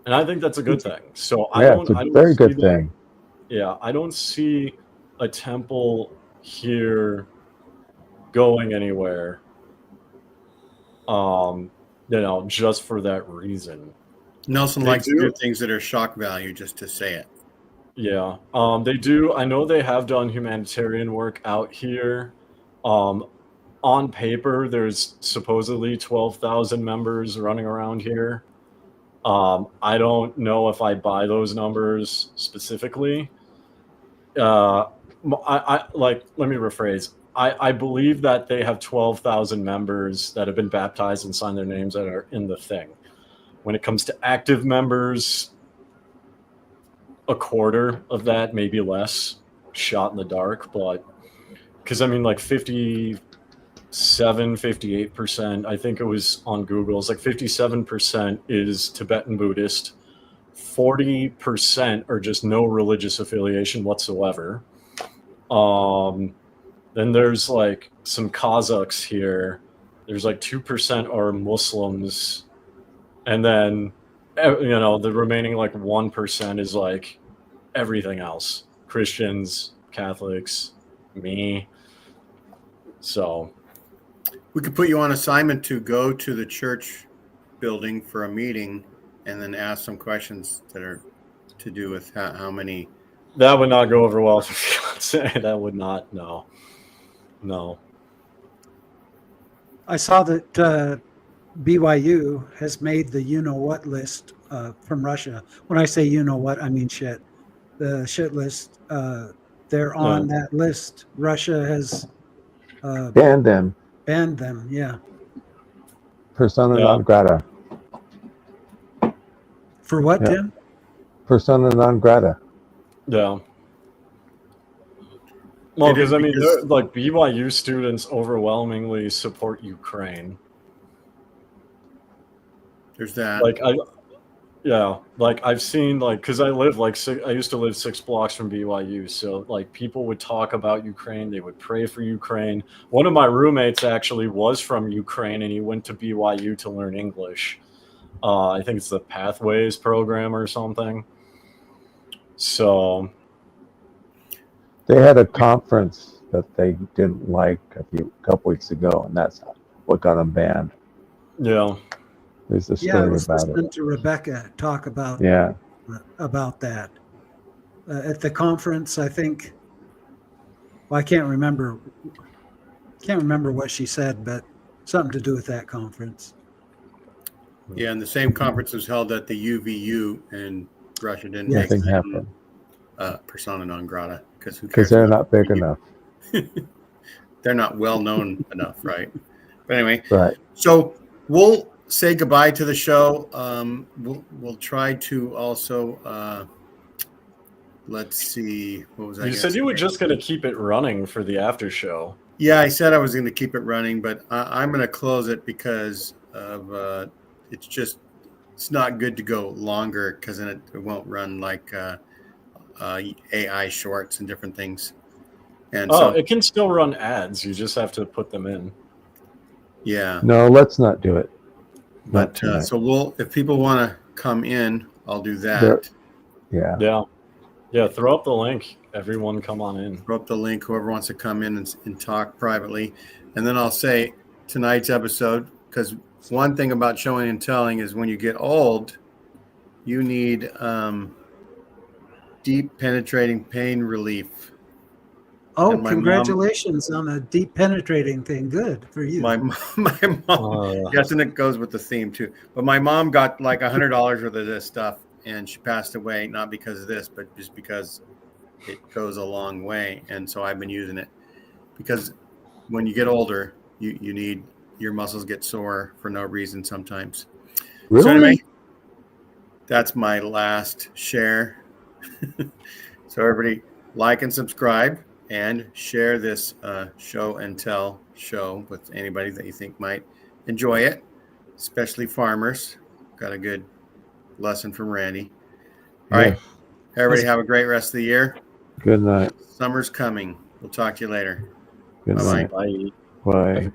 And I think that's a good thing. So it's a very good thing. Yeah, I don't see a temple here going anywhere, just for that reason. Nelson likes to do things that are shock value just to say it. Yeah, they do. I know they have done humanitarian work out here. On paper, there's supposedly 12,000 members running around here. I don't know if I buy those numbers specifically. Let me rephrase. I believe that they have 12,000 members that have been baptized and signed their names that are in the thing. When it comes to active members, a quarter of that, maybe less, shot in the dark. But because 58%, I think it was on Google, it's like 57% is Tibetan Buddhist, 40% are just no religious affiliation whatsoever. Then there's like some Kazakhs here. There's like 2% are Muslims. And then, the remaining like 1% is like everything else. Christians, Catholics, me. So we could put you on assignment to go to the church building for a meeting and then ask some questions that are to do with how many. That would not go over well with fiance. That would not. No. I saw that BYU has made the you-know-what list from Russia. When I say you-know-what, I mean shit. The shit list, they're on that list. Russia has banned them. Banned them, yeah. Persona non grata. For what, Tim? Persona non grata. Yeah. Well, because like BYU students overwhelmingly support Ukraine. There's that. I've seen because I used to live 6 blocks from BYU, so like people would talk about Ukraine, they would pray for Ukraine. One of my roommates actually was from Ukraine, and he went to BYU to learn English. I think it's the Pathways program or something. So they had a conference that they didn't like a couple weeks ago, and that's what got them banned. Yeah. There's a story I was about listening it. to Rebecca talk about about that at the conference. I think. Well, I can't remember what she said, but something to do with that conference. Yeah, and the same conference was held at the UVU, and Russia didn't make Nothing happened. Persona non grata because they're not big enough. They're not well known enough, right? But anyway, right. So we'll say goodbye to the show. We'll try to also let's see. What was I? You said you were just going to keep it running for the after show. Yeah, I said I was going to keep it running, but I'm going to close it because of it's not good to go longer because then it won't run like AI shorts and different things. And so it can still run ads. You just have to put them in. Yeah. No, let's not do it. But so if people want to come in, I'll do that. Yeah. Yeah. Throw up the link. Everyone come on in. Throw up the link, whoever wants to come in and talk privately. And then I'll say tonight's episode, because one thing about showing and telling is when you get old, you need deep penetrating pain relief. Oh, And my congratulations on a deep penetrating thing. Good for you. My mom, yes, and it goes with the theme too. But my mom got like $100 worth of this stuff, and she passed away not because of this, but just because it goes a long way. And so I've been using it because when you get older, you need your muscles get sore for no reason sometimes. Really? So anyway, that's my last share. So everybody like and subscribe and share this show and tell show with anybody that you think might enjoy it, especially farmers. Got a good lesson from Randy. All right. Everybody have a great rest of the year. Good night. Summer's coming. We'll talk to you later. Good Bye-bye. night. Bye. Bye.